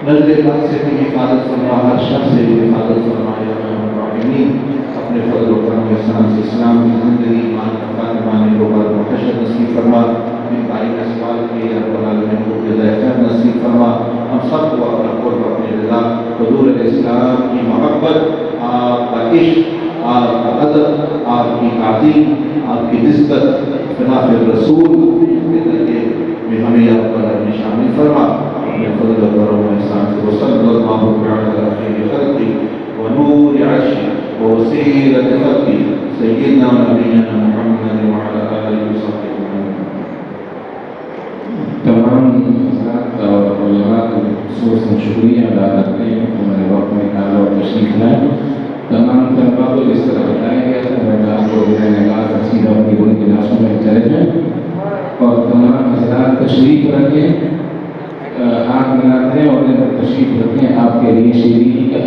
Speaker 3: نظر بد سے بھی حفاظت فرما، ہر شخص سے بھی حفاظت فرما یا ارحم الراحمین۔ اپنے فضل و کرم و احسان سے اسلام کی زندگی ایمان کا خاتمہ نیک و بد محشر نصیب فرما۔ جن بھائی نے سوال کیے رب العالمین کو جزائے خیر نصیب فرما۔ ہم سب کو اپنا قرب، اپنی رضا، حضور علیہ السلام کی محبت، آپ کا عشق، آپ کا ادب، آپ کی تعظیم، آپ کی نسبت خلاف رسول کے ذریعے میں ہمیں آپ پر اپنے شامل فرما۔ اپنے فضل و کرم و احسان سے وصلی اللہ تعالی علی خیر خلقی ونور عرشی ووسیلۃ خلقی سیدنا و نبینا محمد وعلی آلہ وصحبہ اجمعین۔
Speaker 7: تمام حضرات اور علماء کو خصوص سے شکریہ ادا کرتے ہیں کہ ہمارے وقت میں نکالا اور تشریف لائے۔ تمام طلبا کو جس طرح بتایا گیا تھا میں آپ کو نگاہ قصیدہ اور ان کے ناسوں میں چلے جائیں اور تمام حضرات تشریف رکھیں، آنکھ بناتے ہیں اور تشریف رکھیں۔ آپ کے لیے شیرینی کا